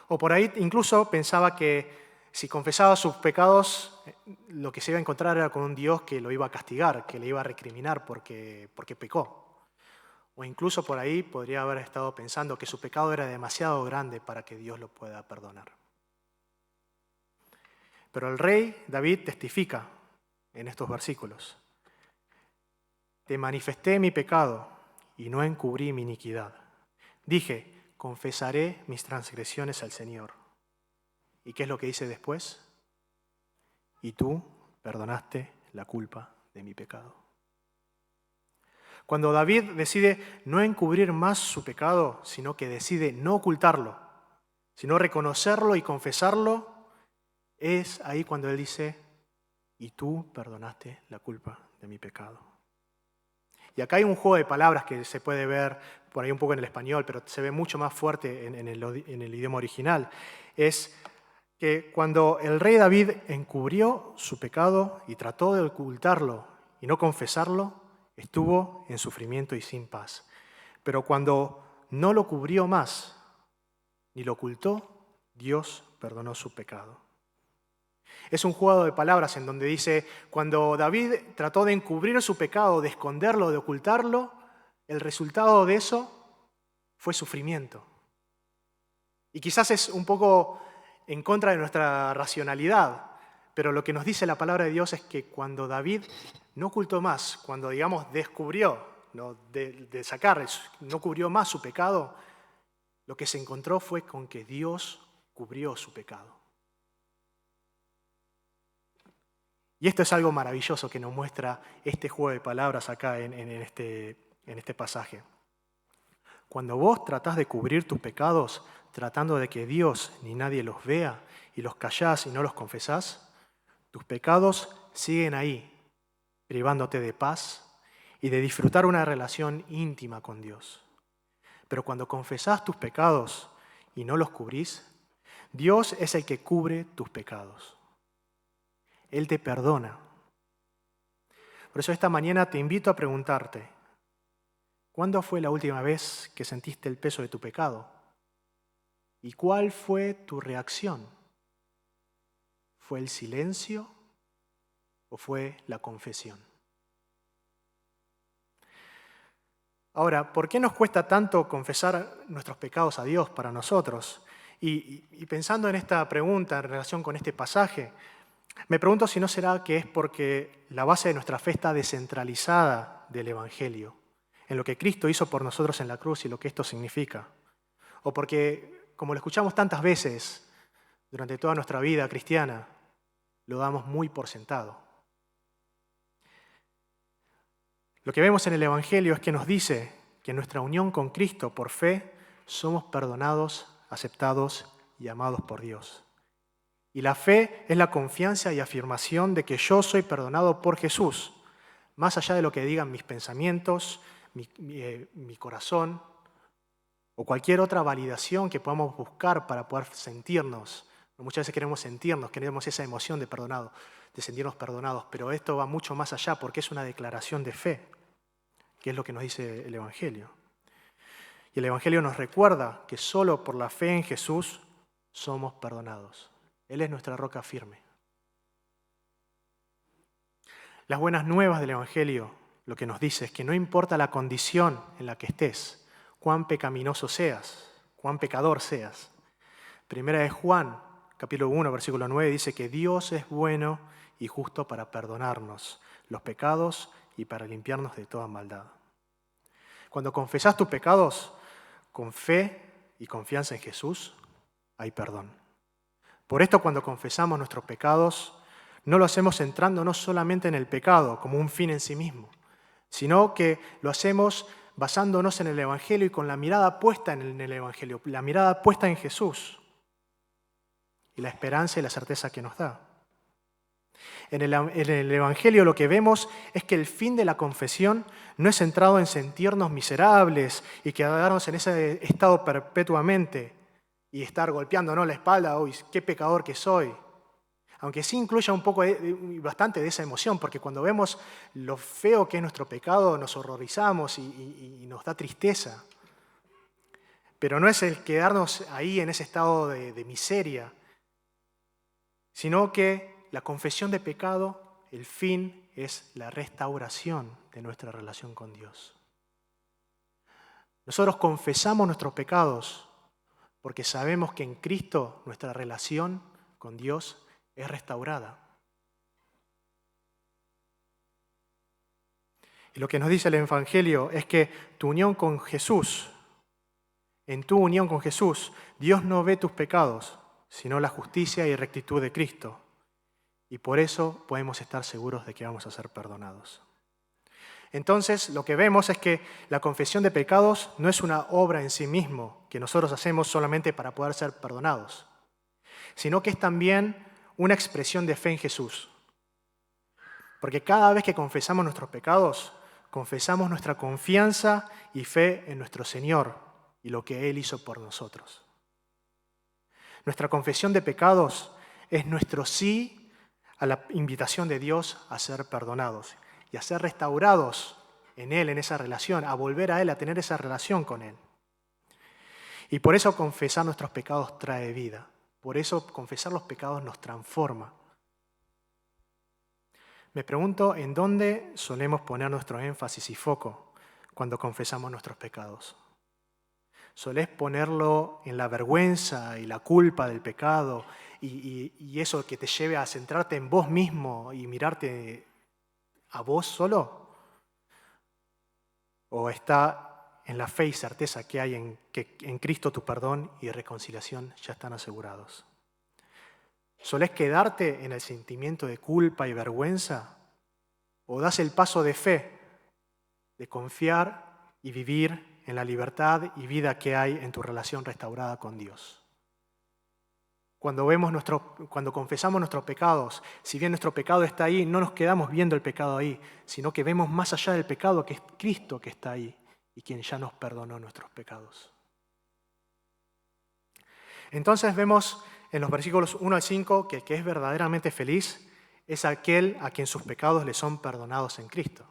O por ahí incluso pensaba que si confesaba sus pecados, lo que se iba a encontrar era con un Dios que lo iba a castigar, que le iba a recriminar porque pecó. O incluso por ahí podría haber estado pensando que su pecado era demasiado grande para que Dios lo pueda perdonar. Pero el rey David testifica en estos versículos: te manifesté mi pecado y no encubrí mi iniquidad. Dije: confesaré mis transgresiones al Señor. ¿Y qué es lo que dice después? Y tú perdonaste la culpa de mi pecado. Cuando David decide no encubrir más su pecado, sino que decide no ocultarlo, sino reconocerlo y confesarlo, es ahí cuando él dice: y tú perdonaste la culpa de mi pecado. Y acá hay un juego de palabras que se puede ver por ahí un poco en el español, pero se ve mucho más fuerte en el idioma original. Es que cuando el rey David encubrió su pecado y trató de ocultarlo y no confesarlo, estuvo en sufrimiento y sin paz. Pero cuando no lo cubrió más ni lo ocultó, Dios perdonó su pecado. Es un juego de palabras en donde dice: cuando David trató de encubrir su pecado, de esconderlo, de ocultarlo, el resultado de eso fue sufrimiento. Y quizás es un poco en contra de nuestra racionalidad, pero lo que nos dice la palabra de Dios es que cuando David no ocultó más, cuando, digamos, descubrió, no cubrió más su pecado, lo que se encontró fue con que Dios cubrió su pecado. Y esto es algo maravilloso que nos muestra este juego de palabras acá en este pasaje. Cuando vos tratás de cubrir tus pecados, tratando de que Dios ni nadie los vea, y los callás y no los confesás, tus pecados siguen ahí, privándote de paz y de disfrutar una relación íntima con Dios. Pero cuando confesás tus pecados y no los cubrís, Dios es el que cubre tus pecados. Él te perdona. Por eso esta mañana te invito a preguntarte: ¿cuándo fue la última vez que sentiste el peso de tu pecado? ¿Y cuál fue tu reacción? ¿Fue el silencio o fue la confesión? Ahora, ¿por qué nos cuesta tanto confesar nuestros pecados a Dios para nosotros? Y pensando en esta pregunta en relación con este pasaje, me pregunto si no será que es porque la base de nuestra fe está descentralizada del Evangelio, en lo que Cristo hizo por nosotros en la cruz y lo que esto significa. O porque, como lo escuchamos tantas veces durante toda nuestra vida cristiana, lo damos muy por sentado. Lo que vemos en el Evangelio es que nos dice que en nuestra unión con Cristo por fe somos perdonados, aceptados y amados por Dios. Y la fe es la confianza y afirmación de que yo soy perdonado por Jesús, más allá de lo que digan mis pensamientos, mi corazón o cualquier otra validación que podamos buscar para poder sentirnos. Muchas veces queremos sentirnos, queremos esa emoción de perdonado. de sentirnos perdonados, pero esto va mucho más allá porque es una declaración de fe, que es lo que nos dice el Evangelio. Y el Evangelio nos recuerda que solo por la fe en Jesús somos perdonados. Él es nuestra roca firme. Las buenas nuevas del Evangelio lo que nos dice es que no importa la condición en la que estés, cuán pecaminoso seas, cuán pecador seas. Primera de Juan, capítulo 1, versículo 9, dice que Dios es bueno y justo para perdonarnos los pecados y para limpiarnos de toda maldad. Cuando confesás tus pecados con fe y confianza en Jesús, hay perdón. Por esto, cuando confesamos nuestros pecados, no lo hacemos centrándonos solamente en el pecado como un fin en sí mismo, sino que lo hacemos basándonos en el Evangelio y con la mirada puesta en el Evangelio, la mirada puesta en Jesús y la esperanza y la certeza que nos da. En el Evangelio lo que vemos es que el fin de la confesión no es centrado en sentirnos miserables y quedarnos en ese estado perpetuamente y estar golpeándonos la espalda, uy, qué pecador que soy. Aunque sí incluya un poco, bastante de esa emoción, porque cuando vemos lo feo que es nuestro pecado, nos horrorizamos y nos da tristeza. Pero no es el quedarnos ahí en ese estado de miseria, sino que la confesión de pecado, el fin es la restauración de nuestra relación con Dios. Nosotros confesamos nuestros pecados porque sabemos que en Cristo nuestra relación con Dios es restaurada. Y lo que nos dice el Evangelio es que tu unión con Jesús, en tu unión con Jesús, Dios no ve tus pecados, sino la justicia y rectitud de Cristo. Y por eso podemos estar seguros de que vamos a ser perdonados. Entonces, lo que vemos es que la confesión de pecados no es una obra en sí mismo que nosotros hacemos solamente para poder ser perdonados, sino que es también una expresión de fe en Jesús. Porque cada vez que confesamos nuestros pecados, confesamos nuestra confianza y fe en nuestro Señor y lo que Él hizo por nosotros. Nuestra confesión de pecados es nuestro sí a la invitación de Dios a ser perdonados y a ser restaurados en Él, en esa relación, a volver a Él, a tener esa relación con Él. Y por eso confesar nuestros pecados trae vida. Por eso confesar los pecados nos transforma. Me pregunto en dónde solemos poner nuestro énfasis y foco cuando confesamos nuestros pecados. ¿Solés ponerlo en la vergüenza y la culpa del pecado y eso que te lleve a centrarte en vos mismo y mirarte a vos solo? ¿O está en la fe y certeza que hay en que en Cristo tu perdón y reconciliación ya están asegurados? ¿Solés quedarte en el sentimiento de culpa y vergüenza? ¿O das el paso de fe, de confiar y vivir en la libertad y vida que hay en tu relación restaurada con Dios? Cuando confesamos nuestros pecados, si bien nuestro pecado está ahí, no nos quedamos viendo el pecado ahí, sino que vemos más allá del pecado que es Cristo que está ahí y quien ya nos perdonó nuestros pecados. Entonces vemos en los versículos 1 al 5 que el que es verdaderamente feliz es aquel a quien sus pecados le son perdonados en Cristo.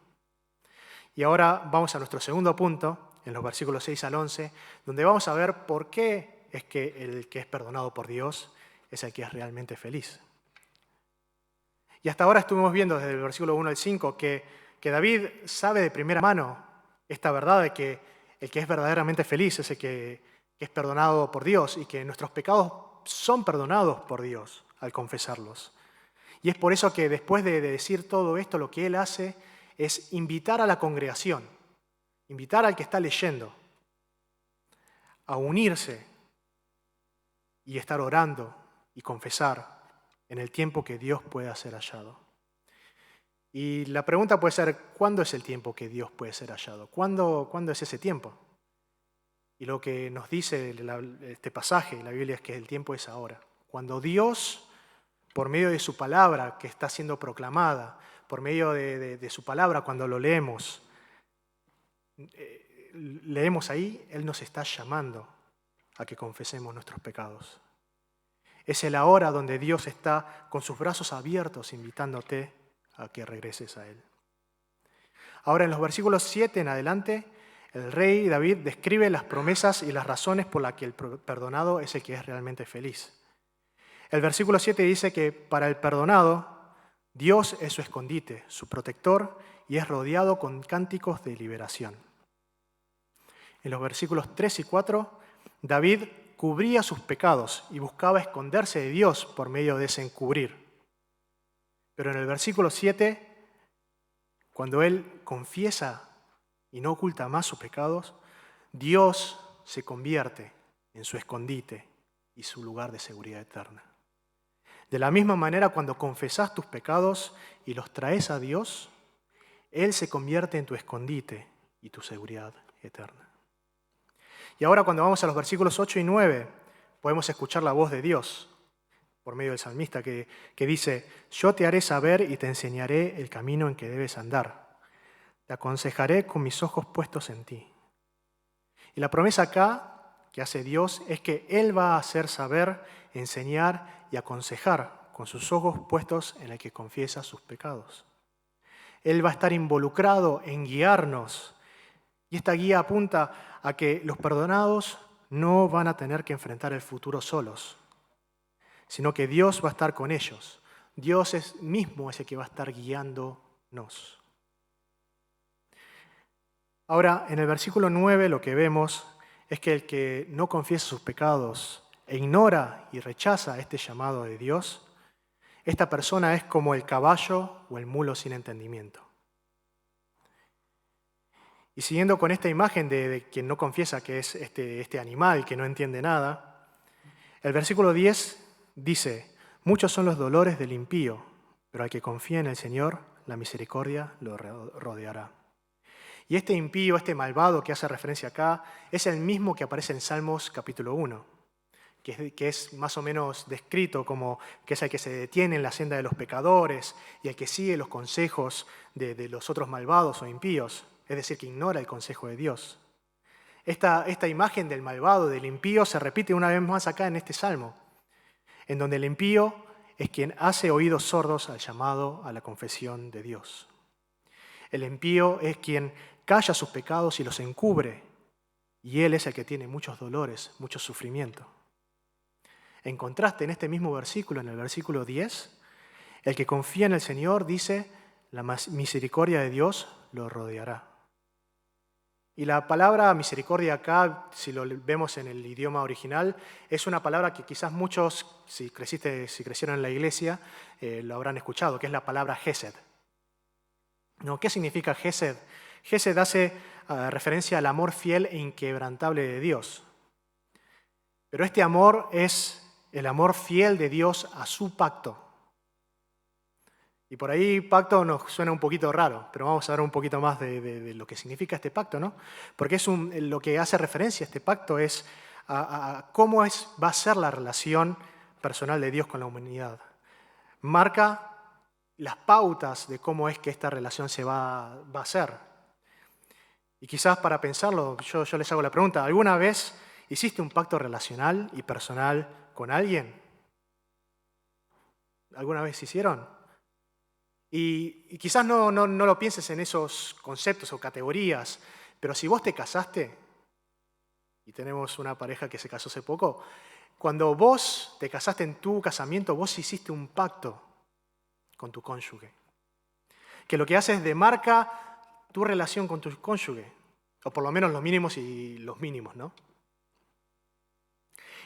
Y ahora vamos a nuestro segundo punto, en los versículos 6 al 11, donde vamos a ver por qué es que el que es perdonado por Dios es el que es realmente feliz. Y hasta ahora estuvimos viendo desde el versículo 1 al 5 que David sabe de primera mano esta verdad de que el que es verdaderamente feliz es el que es perdonado por Dios y que nuestros pecados son perdonados por Dios al confesarlos. Y es por eso que después de decir todo esto, lo que él hace es invitar a la congregación, invitar al que está leyendo a unirse y estar orando y confesar en el tiempo que Dios pueda ser hallado. Y la pregunta puede ser, ¿cuándo es el tiempo que Dios puede ser hallado? ¿Cuándo es ese tiempo? Y lo que nos dice este pasaje de la Biblia es que el tiempo es ahora. Cuando Dios, por medio de su palabra que está siendo proclamada, por medio de su palabra cuando lo leemos ahí, Él nos está llamando a que confesemos nuestros pecados. Es el ahora donde Dios está con sus brazos abiertos invitándote a que regreses a Él. Ahora en los versículos 7 en adelante, el rey David describe las promesas y las razones por las que el perdonado es el que es realmente feliz. El versículo 7 dice que para el perdonado, Dios es su escondite, su protector, y es rodeado con cánticos de liberación. En los versículos 3 y 4, David cubría sus pecados y buscaba esconderse de Dios por medio de ese encubrir. Pero en el versículo 7, cuando él confiesa y no oculta más sus pecados, Dios se convierte en su escondite y su lugar de seguridad eterna. De la misma manera, cuando confesás tus pecados y los traes a Dios, Él se convierte en tu escondite y tu seguridad eterna. Y ahora cuando vamos a los versículos 8 y 9, podemos escuchar la voz de Dios por medio del salmista que dice: yo te haré saber y te enseñaré el camino en que debes andar. Te aconsejaré con mis ojos puestos en ti. Y la promesa acá que hace Dios es que Él va a hacer saber, enseñar y aconsejar con sus ojos puestos en el que confiesa sus pecados. Él va a estar involucrado en guiarnos. Y esta guía apunta a que los perdonados no van a tener que enfrentar el futuro solos, sino que Dios va a estar con ellos. Dios mismo es el que va a estar guiándonos. Ahora, en el versículo 9 lo que vemos es que el que no confiesa sus pecados e ignora y rechaza este llamado de Dios, esta persona es como el caballo o el mulo sin entendimiento. Y siguiendo con esta imagen de quien no confiesa, que es este animal que no entiende nada, el versículo 10 dice: muchos son los dolores del impío, pero al que confía en el Señor, la misericordia lo rodeará. Y este impío, este malvado que hace referencia acá, es el mismo que aparece en Salmos capítulo 1, que es más o menos descrito como que es el que se detiene en la senda de los pecadores y el que sigue los consejos de los otros malvados o impíos, es decir, que ignora el consejo de Dios. Esta imagen del malvado, del impío, se repite una vez más acá en este salmo, en donde el impío es quien hace oídos sordos al llamado a la confesión de Dios. El impío es quien calla sus pecados y los encubre, y él es el que tiene muchos dolores, mucho sufrimiento. En contraste, en este mismo versículo, en el versículo 10, el que confía en el Señor dice: la misericordia de Dios lo rodeará. Y la palabra misericordia acá, si lo vemos en el idioma original, es una palabra que quizás muchos, si crecieron en la iglesia, lo habrán escuchado, que es la palabra Gesed. ¿No? ¿Qué significa Gesed? Gesed hace referencia al amor fiel e inquebrantable de Dios. Pero este amor es el amor fiel de Dios a su pacto. Y por ahí pacto nos suena un poquito raro, pero vamos a ver un poquito más de lo que significa este pacto, ¿no? Porque lo que hace referencia a este pacto es a cómo va a ser la relación personal de Dios con la humanidad. Marca las pautas de cómo es que esta relación se va a hacer. Y quizás para pensarlo, yo les hago la pregunta: ¿alguna vez hiciste un pacto relacional y personal con alguien? ¿Alguna vez hicieron? Y quizás no lo pienses en esos conceptos o categorías, pero si vos te casaste, y tenemos una pareja que se casó hace poco, cuando vos te casaste en tu casamiento, vos hiciste un pacto con tu cónyuge, que lo que hace es demarca tu relación con tu cónyuge, o por lo menos los mínimos y los mínimos, ¿no?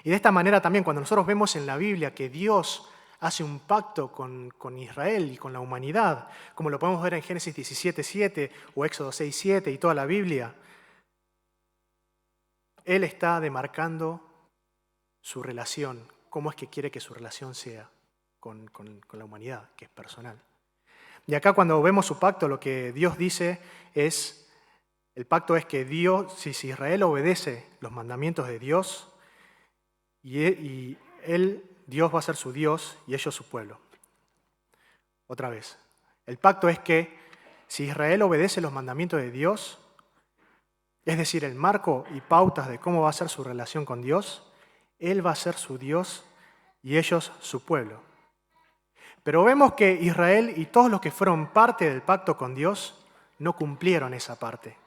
Y de esta manera también, cuando nosotros vemos en la Biblia que Dios hace un pacto con Israel y con la humanidad, como lo podemos ver en Génesis 17:7 o Éxodo 6:7 y toda la Biblia, Él está demarcando su relación, cómo es que quiere que su relación sea con la humanidad, que es personal. Y acá cuando vemos su pacto, lo que Dios dice es, el pacto es que Dios, si Israel obedece los mandamientos de Dios, y Dios va a ser su Dios y ellos su pueblo. Otra vez, el pacto es que si Israel obedece los mandamientos de Dios, es decir, el marco y pautas de cómo va a ser su relación con Dios, Él va a ser su Dios y ellos su pueblo. Pero vemos que Israel y todos los que fueron parte del pacto con Dios no cumplieron esa parte.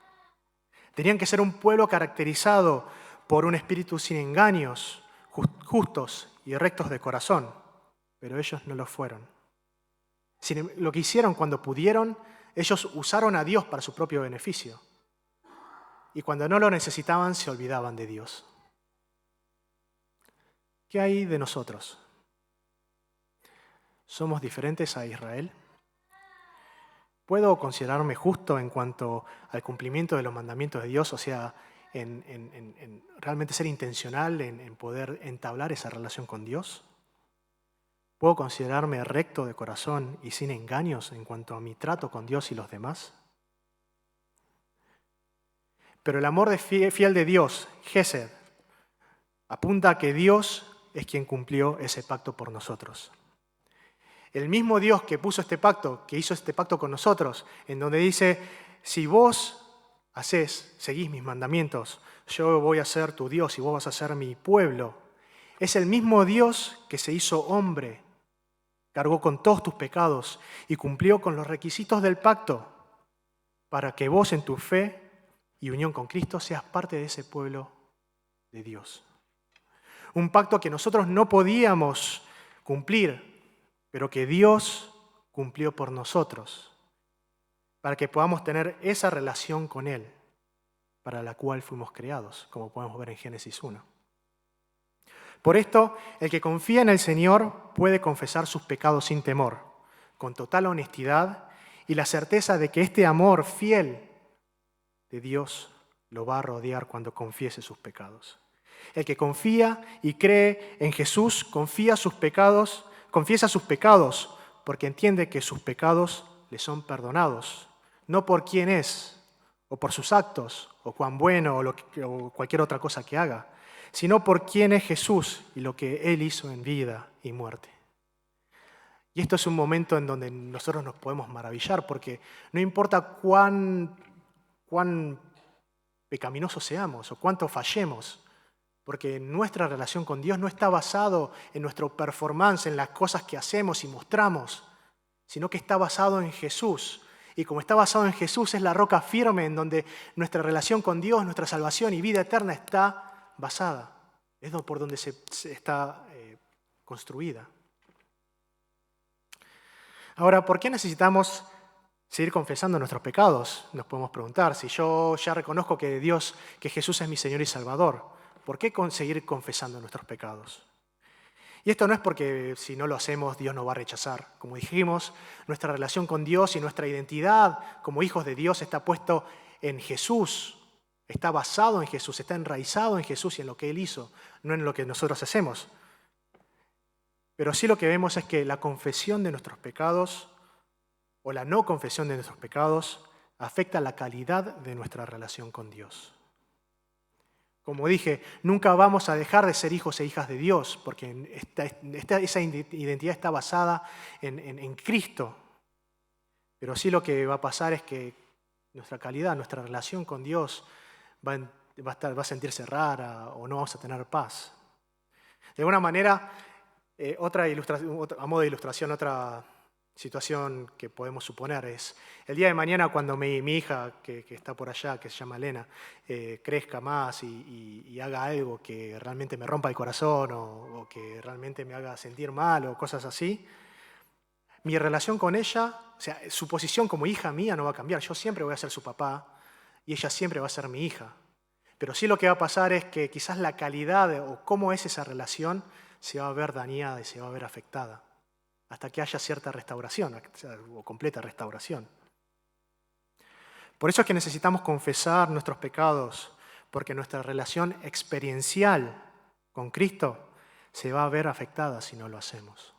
Tenían que ser un pueblo caracterizado por un espíritu sin engaños, justos y rectos de corazón, pero ellos no lo fueron. Lo que hicieron cuando pudieron, ellos usaron a Dios para su propio beneficio. Y cuando no lo necesitaban, se olvidaban de Dios. ¿Qué hay de nosotros? ¿Somos diferentes a Israel? ¿Puedo considerarme justo en cuanto al cumplimiento de los mandamientos de Dios? O sea, en realmente ser intencional en poder entablar esa relación con Dios. ¿Puedo considerarme recto de corazón y sin engaños en cuanto a mi trato con Dios y los demás? Pero el amor fiel de Dios, Gesed, apunta a que Dios es quien cumplió ese pacto por nosotros. El mismo Dios que puso este pacto, que hizo este pacto con nosotros, en donde dice, si vos seguís mis mandamientos, yo voy a ser tu Dios y vos vas a ser mi pueblo. Es el mismo Dios que se hizo hombre, cargó con todos tus pecados y cumplió con los requisitos del pacto para que vos en tu fe y unión con Cristo seas parte de ese pueblo de Dios. Un pacto que nosotros no podíamos cumplir, pero que Dios cumplió por nosotros, para que podamos tener esa relación con Él, para la cual fuimos creados, como podemos ver en Génesis 1. Por esto, el que confía en el Señor puede confesar sus pecados sin temor, con total honestidad y la certeza de que este amor fiel de Dios lo va a rodear cuando confiese sus pecados. El que confía y cree en Jesús confiesa sus pecados porque entiende que sus pecados le son perdonados, no por quién es, o por sus actos, o cuán bueno, o cualquier otra cosa que haga, sino por quién es Jesús y lo que Él hizo en vida y muerte. Y esto es un momento en donde nosotros nos podemos maravillar, porque no importa cuán pecaminosos seamos o cuánto fallemos, porque nuestra relación con Dios no está basado en nuestro performance, en las cosas que hacemos y mostramos, sino que está basado en Jesús. Y como está basado en Jesús, es la roca firme en donde nuestra relación con Dios, nuestra salvación y vida eterna está basada. Es por donde se está construida. Ahora, ¿por qué necesitamos seguir confesando nuestros pecados? Nos podemos preguntar. Si yo ya reconozco que Jesús es mi Señor y Salvador, ¿por qué seguir confesando nuestros pecados? Y esto no es porque si no lo hacemos Dios nos va a rechazar. Como dijimos, nuestra relación con Dios y nuestra identidad como hijos de Dios está puesto en Jesús, está basado en Jesús, está enraizado en Jesús y en lo que Él hizo, no en lo que nosotros hacemos. Pero sí lo que vemos es que la confesión de nuestros pecados o la no confesión de nuestros pecados afecta la calidad de nuestra relación con Dios. Como dije, nunca vamos a dejar de ser hijos e hijas de Dios, porque esa identidad está basada en Cristo. Pero sí lo que va a pasar es que nuestra calidad, nuestra relación con Dios va a sentirse rara o no vamos a tener paz. De alguna manera, a modo de ilustración, otra situación que podemos suponer es el día de mañana cuando mi hija, que está por allá, que se llama Elena, crezca más y haga algo que realmente me rompa el corazón o que realmente me haga sentir mal o cosas así, mi relación con ella, o sea, su posición como hija mía no va a cambiar. Yo siempre voy a ser su papá y ella siempre va a ser mi hija. Pero sí lo que va a pasar es que quizás la calidad o cómo es esa relación se va a ver dañada y se va a ver afectada, hasta que haya cierta restauración o completa restauración. Por eso es que necesitamos confesar nuestros pecados, porque nuestra relación experiencial con Cristo se va a ver afectada si no lo hacemos.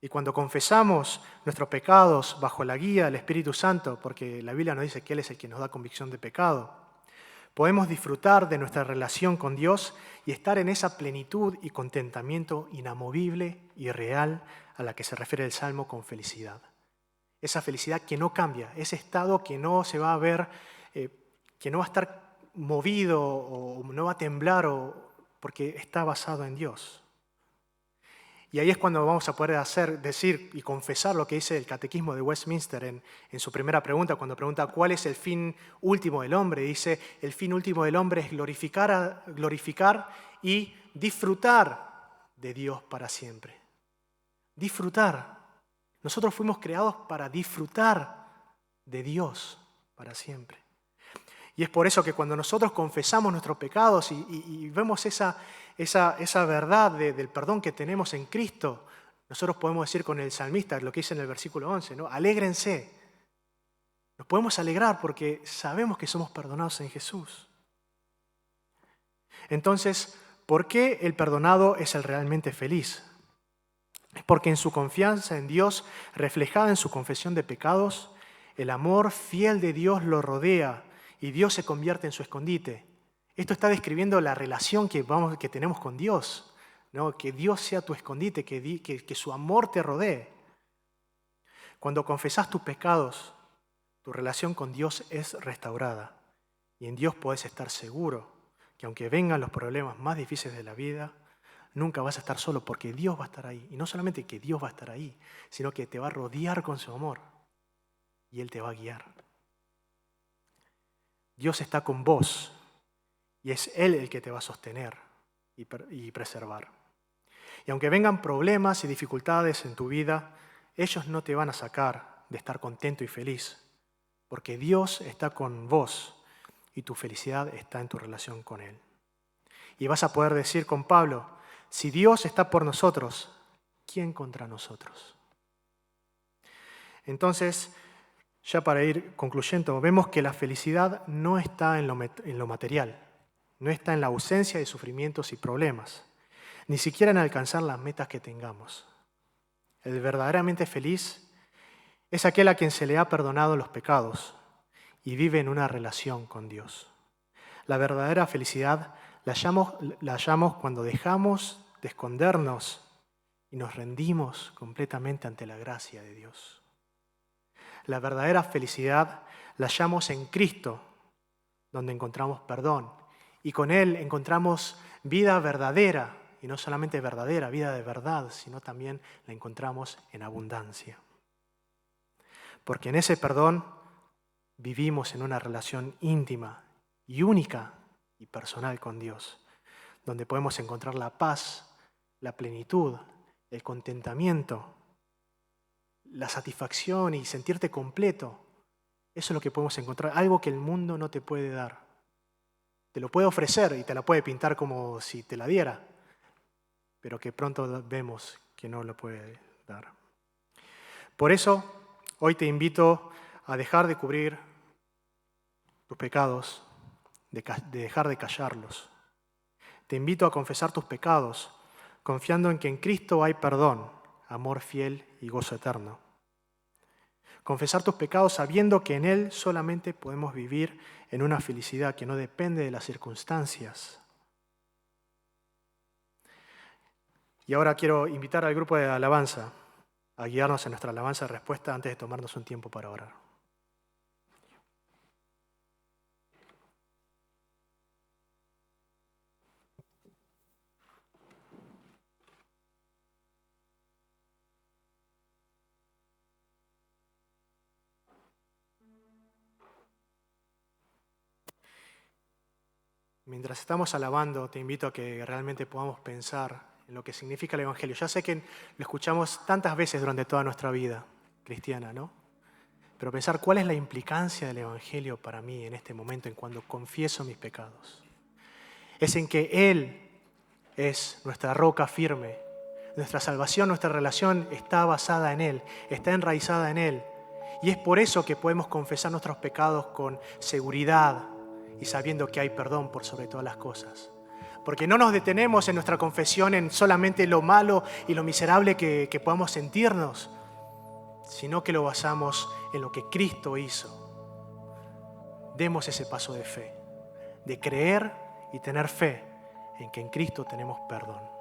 Y cuando confesamos nuestros pecados bajo la guía del Espíritu Santo, porque la Biblia nos dice que Él es el que nos da convicción de pecado, podemos disfrutar de nuestra relación con Dios y estar en esa plenitud y contentamiento inamovible y real a la que se refiere el Salmo con felicidad. Esa felicidad que no cambia, ese estado que no se va a ver, que no va a estar movido o no va a temblar porque está basado en Dios. Y ahí es cuando vamos a poder decir y confesar lo que dice el Catequismo de Westminster en su primera pregunta, cuando pregunta cuál es el fin último del hombre. Dice, el fin último del hombre es glorificar y disfrutar de Dios para siempre. Disfrutar. Nosotros fuimos creados para disfrutar de Dios para siempre. Y es por eso que cuando nosotros confesamos nuestros pecados y vemos esa verdad del perdón que tenemos en Cristo, nosotros podemos decir con el salmista, lo que dice en el versículo 11, ¿no? Alégrense. Nos podemos alegrar porque sabemos que somos perdonados en Jesús. Entonces, ¿por qué el perdonado es el realmente feliz? Es porque en su confianza en Dios, reflejada en su confesión de pecados, el amor fiel de Dios lo rodea y Dios se convierte en su escondite. Esto está describiendo la relación que tenemos con Dios, ¿no? Que Dios sea tu escondite, que su amor te rodee. Cuando confesás tus pecados, tu relación con Dios es restaurada y en Dios podés estar seguro que aunque vengan los problemas más difíciles de la vida, nunca vas a estar solo porque Dios va a estar ahí. Y no solamente que Dios va a estar ahí, sino que te va a rodear con su amor y Él te va a guiar. Dios está con vos y es Él el que te va a sostener y preservar. Y aunque vengan problemas y dificultades en tu vida, ellos no te van a sacar de estar contento y feliz, porque Dios está con vos y tu felicidad está en tu relación con Él. Y vas a poder decir con Pablo, si Dios está por nosotros, ¿quién contra nosotros? Entonces, ya para ir concluyendo, vemos que la felicidad no está en lo material, no está en la ausencia de sufrimientos y problemas, ni siquiera en alcanzar las metas que tengamos. El verdaderamente feliz es aquel a quien se le ha perdonado los pecados y vive en una relación con Dios. La verdadera felicidad la hallamos cuando dejamos de escondernos y nos rendimos completamente ante la gracia de Dios. La verdadera felicidad la hallamos en Cristo, donde encontramos perdón. Y con Él encontramos vida verdadera, y no solamente verdadera, vida de verdad, sino también la encontramos en abundancia. Porque en ese perdón vivimos en una relación íntima y única y personal con Dios, donde podemos encontrar la paz, la plenitud, el contentamiento, la satisfacción y sentirte completo. Eso es lo que podemos encontrar, algo que el mundo no te puede dar. Te lo puede ofrecer y te la puede pintar como si te la diera, pero que pronto vemos que no lo puede dar. Por eso, hoy te invito a dejar de cubrir tus pecados, de dejar de callarlos. Te invito a confesar tus pecados, confiando en que en Cristo hay perdón, amor fiel y gozo eterno. Confesar tus pecados sabiendo que en Él solamente podemos vivir en una felicidad que no depende de las circunstancias. Y ahora quiero invitar al grupo de alabanza a guiarnos en nuestra alabanza de respuesta antes de tomarnos un tiempo para orar. Mientras estamos alabando, te invito a que realmente podamos pensar en lo que significa el Evangelio. Ya sé que lo escuchamos tantas veces durante toda nuestra vida cristiana, ¿no? Pero pensar cuál es la implicancia del Evangelio para mí en este momento, en cuando confieso mis pecados. Es en que Él es nuestra roca firme. Nuestra salvación, nuestra relación está basada en Él, está enraizada en Él. Y es por eso que podemos confesar nuestros pecados con seguridad y sabiendo que hay perdón por sobre todas las cosas. Porque no nos detenemos en nuestra confesión en solamente lo malo y lo miserable que podamos sentirnos, sino que lo basamos en lo que Cristo hizo. Demos ese paso de fe, de creer y tener fe en que en Cristo tenemos perdón.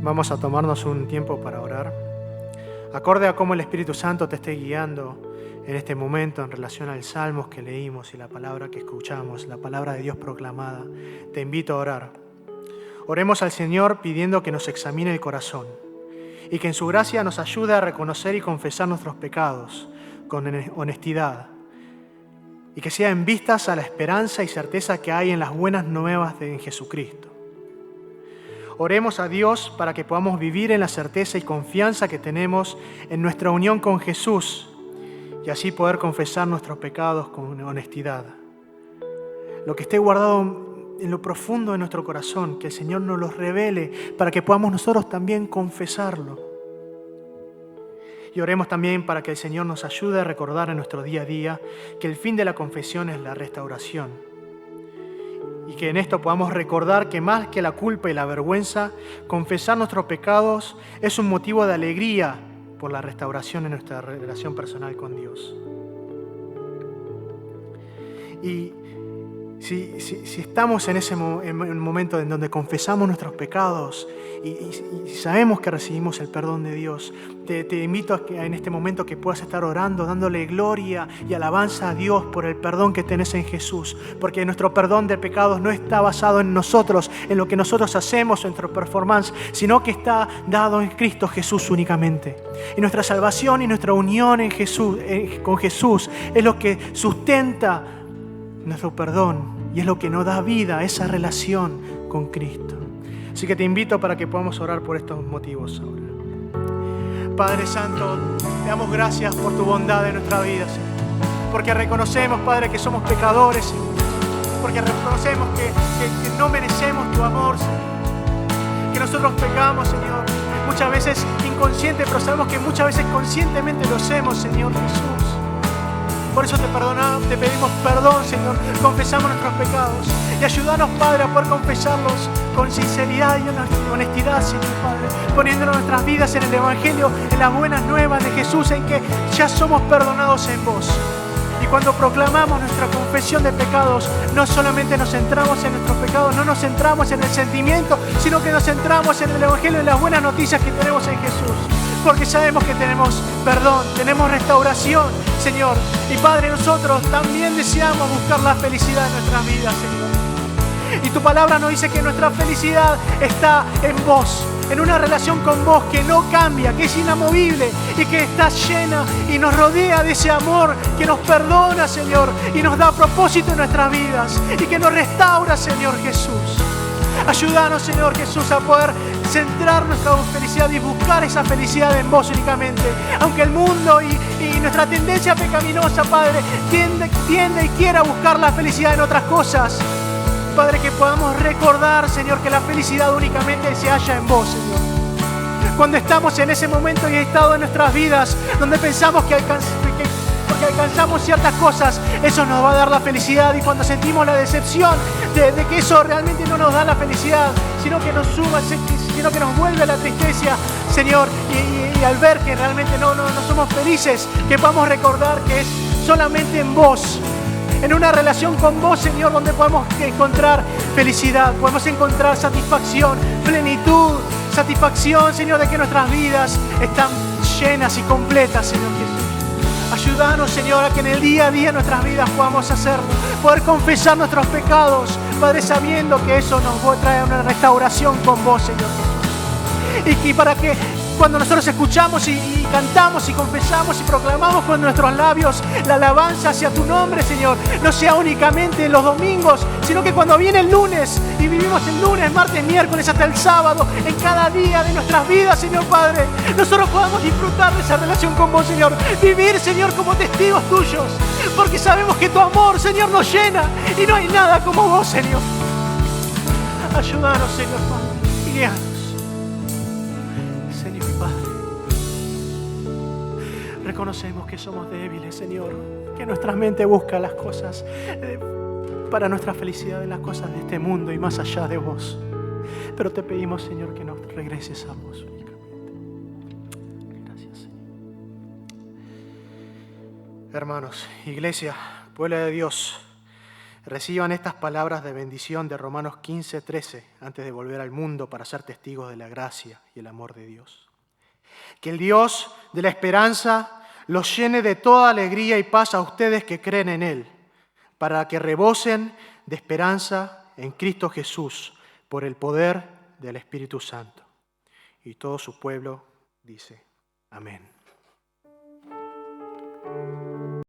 Vamos a tomarnos un tiempo para orar. Acorde a cómo el Espíritu Santo te esté guiando en este momento en relación al Salmos que leímos y la palabra que escuchamos, la palabra de Dios proclamada, te invito a orar. Oremos al Señor pidiendo que nos examine el corazón y que en su gracia nos ayude a reconocer y confesar nuestros pecados con honestidad y que sea en vistas a la esperanza y certeza que hay en las buenas nuevas de Jesucristo. Oremos a Dios para que podamos vivir en la certeza y confianza que tenemos en nuestra unión con Jesús y así poder confesar nuestros pecados con honestidad. Lo que esté guardado en lo profundo de nuestro corazón, que el Señor nos los revele para que podamos nosotros también confesarlo. Y oremos también para que el Señor nos ayude a recordar en nuestro día a día que el fin de la confesión es la restauración. Y que en esto podamos recordar que más que la culpa y la vergüenza, confesar nuestros pecados es un motivo de alegría por la restauración en nuestra relación personal con Dios. Y si estamos en ese momento en donde confesamos nuestros pecados y sabemos que recibimos el perdón de Dios, te invito a que en este momento que puedas estar orando, dándole gloria y alabanza a Dios por el perdón que tenés en Jesús, porque nuestro perdón de pecados no está basado en nosotros, en lo que nosotros hacemos, en nuestra performance, sino que está dado en Cristo Jesús únicamente. Y nuestra salvación y nuestra unión en Jesús, con Jesús es lo que sustenta nuestro perdón y es lo que nos da vida a esa relación con Cristo. Así que te invito para que podamos orar por estos motivos ahora. Padre Santo, te damos gracias por tu bondad en nuestra vida, Señor. Porque reconocemos, Padre, que somos pecadores, Señor. Porque reconocemos que no merecemos tu amor, Señor. Que nosotros pecamos, Señor. Muchas veces inconsciente, pero sabemos que muchas veces conscientemente lo hacemos, Señor Jesús. Por eso te pedimos perdón, Señor. Confesamos nuestros pecados. Y ayúdanos, Padre, a poder confesarlos con sinceridad y honestidad, Señor, Padre. Poniéndonos nuestras vidas en el Evangelio, en las buenas nuevas de Jesús, en que ya somos perdonados en vos. Y cuando proclamamos nuestra confesión de pecados, no solamente nos centramos en nuestros pecados, no nos centramos en el sentimiento, sino que nos centramos en el Evangelio, en las buenas noticias que tenemos en Jesús. Porque sabemos que tenemos perdón, tenemos restauración, Señor. Y Padre, nosotros también deseamos buscar la felicidad en nuestras vidas, Señor. Y tu palabra nos dice que nuestra felicidad está en vos, en una relación con vos que no cambia, que es inamovible y que está llena y nos rodea de ese amor que nos perdona, Señor, y nos da propósito en nuestras vidas y que nos restaura, Señor Jesús. Ayúdanos, Señor Jesús, a poder centrar nuestra felicidad y buscar esa felicidad en vos únicamente. Aunque el mundo y nuestra tendencia pecaminosa, Padre, tiende y quiera buscar la felicidad en otras cosas. Padre, que podamos recordar, Señor, que la felicidad únicamente se halla en vos, Señor. Cuando estamos en ese momento y estado en nuestras vidas donde pensamos que porque alcanzamos ciertas cosas, eso nos va a dar la felicidad. Y cuando sentimos la decepción de que eso realmente no nos da la felicidad, sino que nos suma, sino que nos vuelve a la tristeza, Señor, y al ver que realmente no somos felices, que podamos recordar que es solamente en vos, en una relación con vos, Señor, donde podemos encontrar felicidad, podemos encontrar satisfacción, plenitud, satisfacción, Señor, de que nuestras vidas están llenas y completas, Señor Jesús. Ayúdanos, Señor, a que en el día a día de nuestras vidas podamos hacerlo, poder confesar nuestros pecados, Padre, sabiendo que eso nos va a traer una restauración con vos, Señor Jesús. Y para que cuando nosotros escuchamos y cantamos y confesamos y proclamamos con nuestros labios la alabanza hacia tu nombre, Señor, no sea únicamente en los domingos, sino que cuando viene el lunes y vivimos el lunes, martes, miércoles hasta el sábado, en cada día de nuestras vidas, Señor Padre, nosotros podamos disfrutar de esa relación con vos, Señor, vivir, Señor, como testigos tuyos, porque sabemos que tu amor, Señor, nos llena y no hay nada como vos, Señor. Ayúdanos, Señor Padre, y guíanos. Reconocemos que somos débiles, Señor, que nuestra mente busca las cosas para nuestra felicidad en las cosas de este mundo y más allá de vos. Pero te pedimos, Señor, que nos regreses a vos únicamente. Gracias, Señor. Hermanos, iglesia, pueblo de Dios, reciban estas palabras de bendición de Romanos 15:13 antes de volver al mundo para ser testigos de la gracia y el amor de Dios. Que el Dios de la esperanza los llene de toda alegría y paz a ustedes que creen en Él, para que rebosen de esperanza en Cristo Jesús por el poder del Espíritu Santo. Y todo su pueblo dice, amén.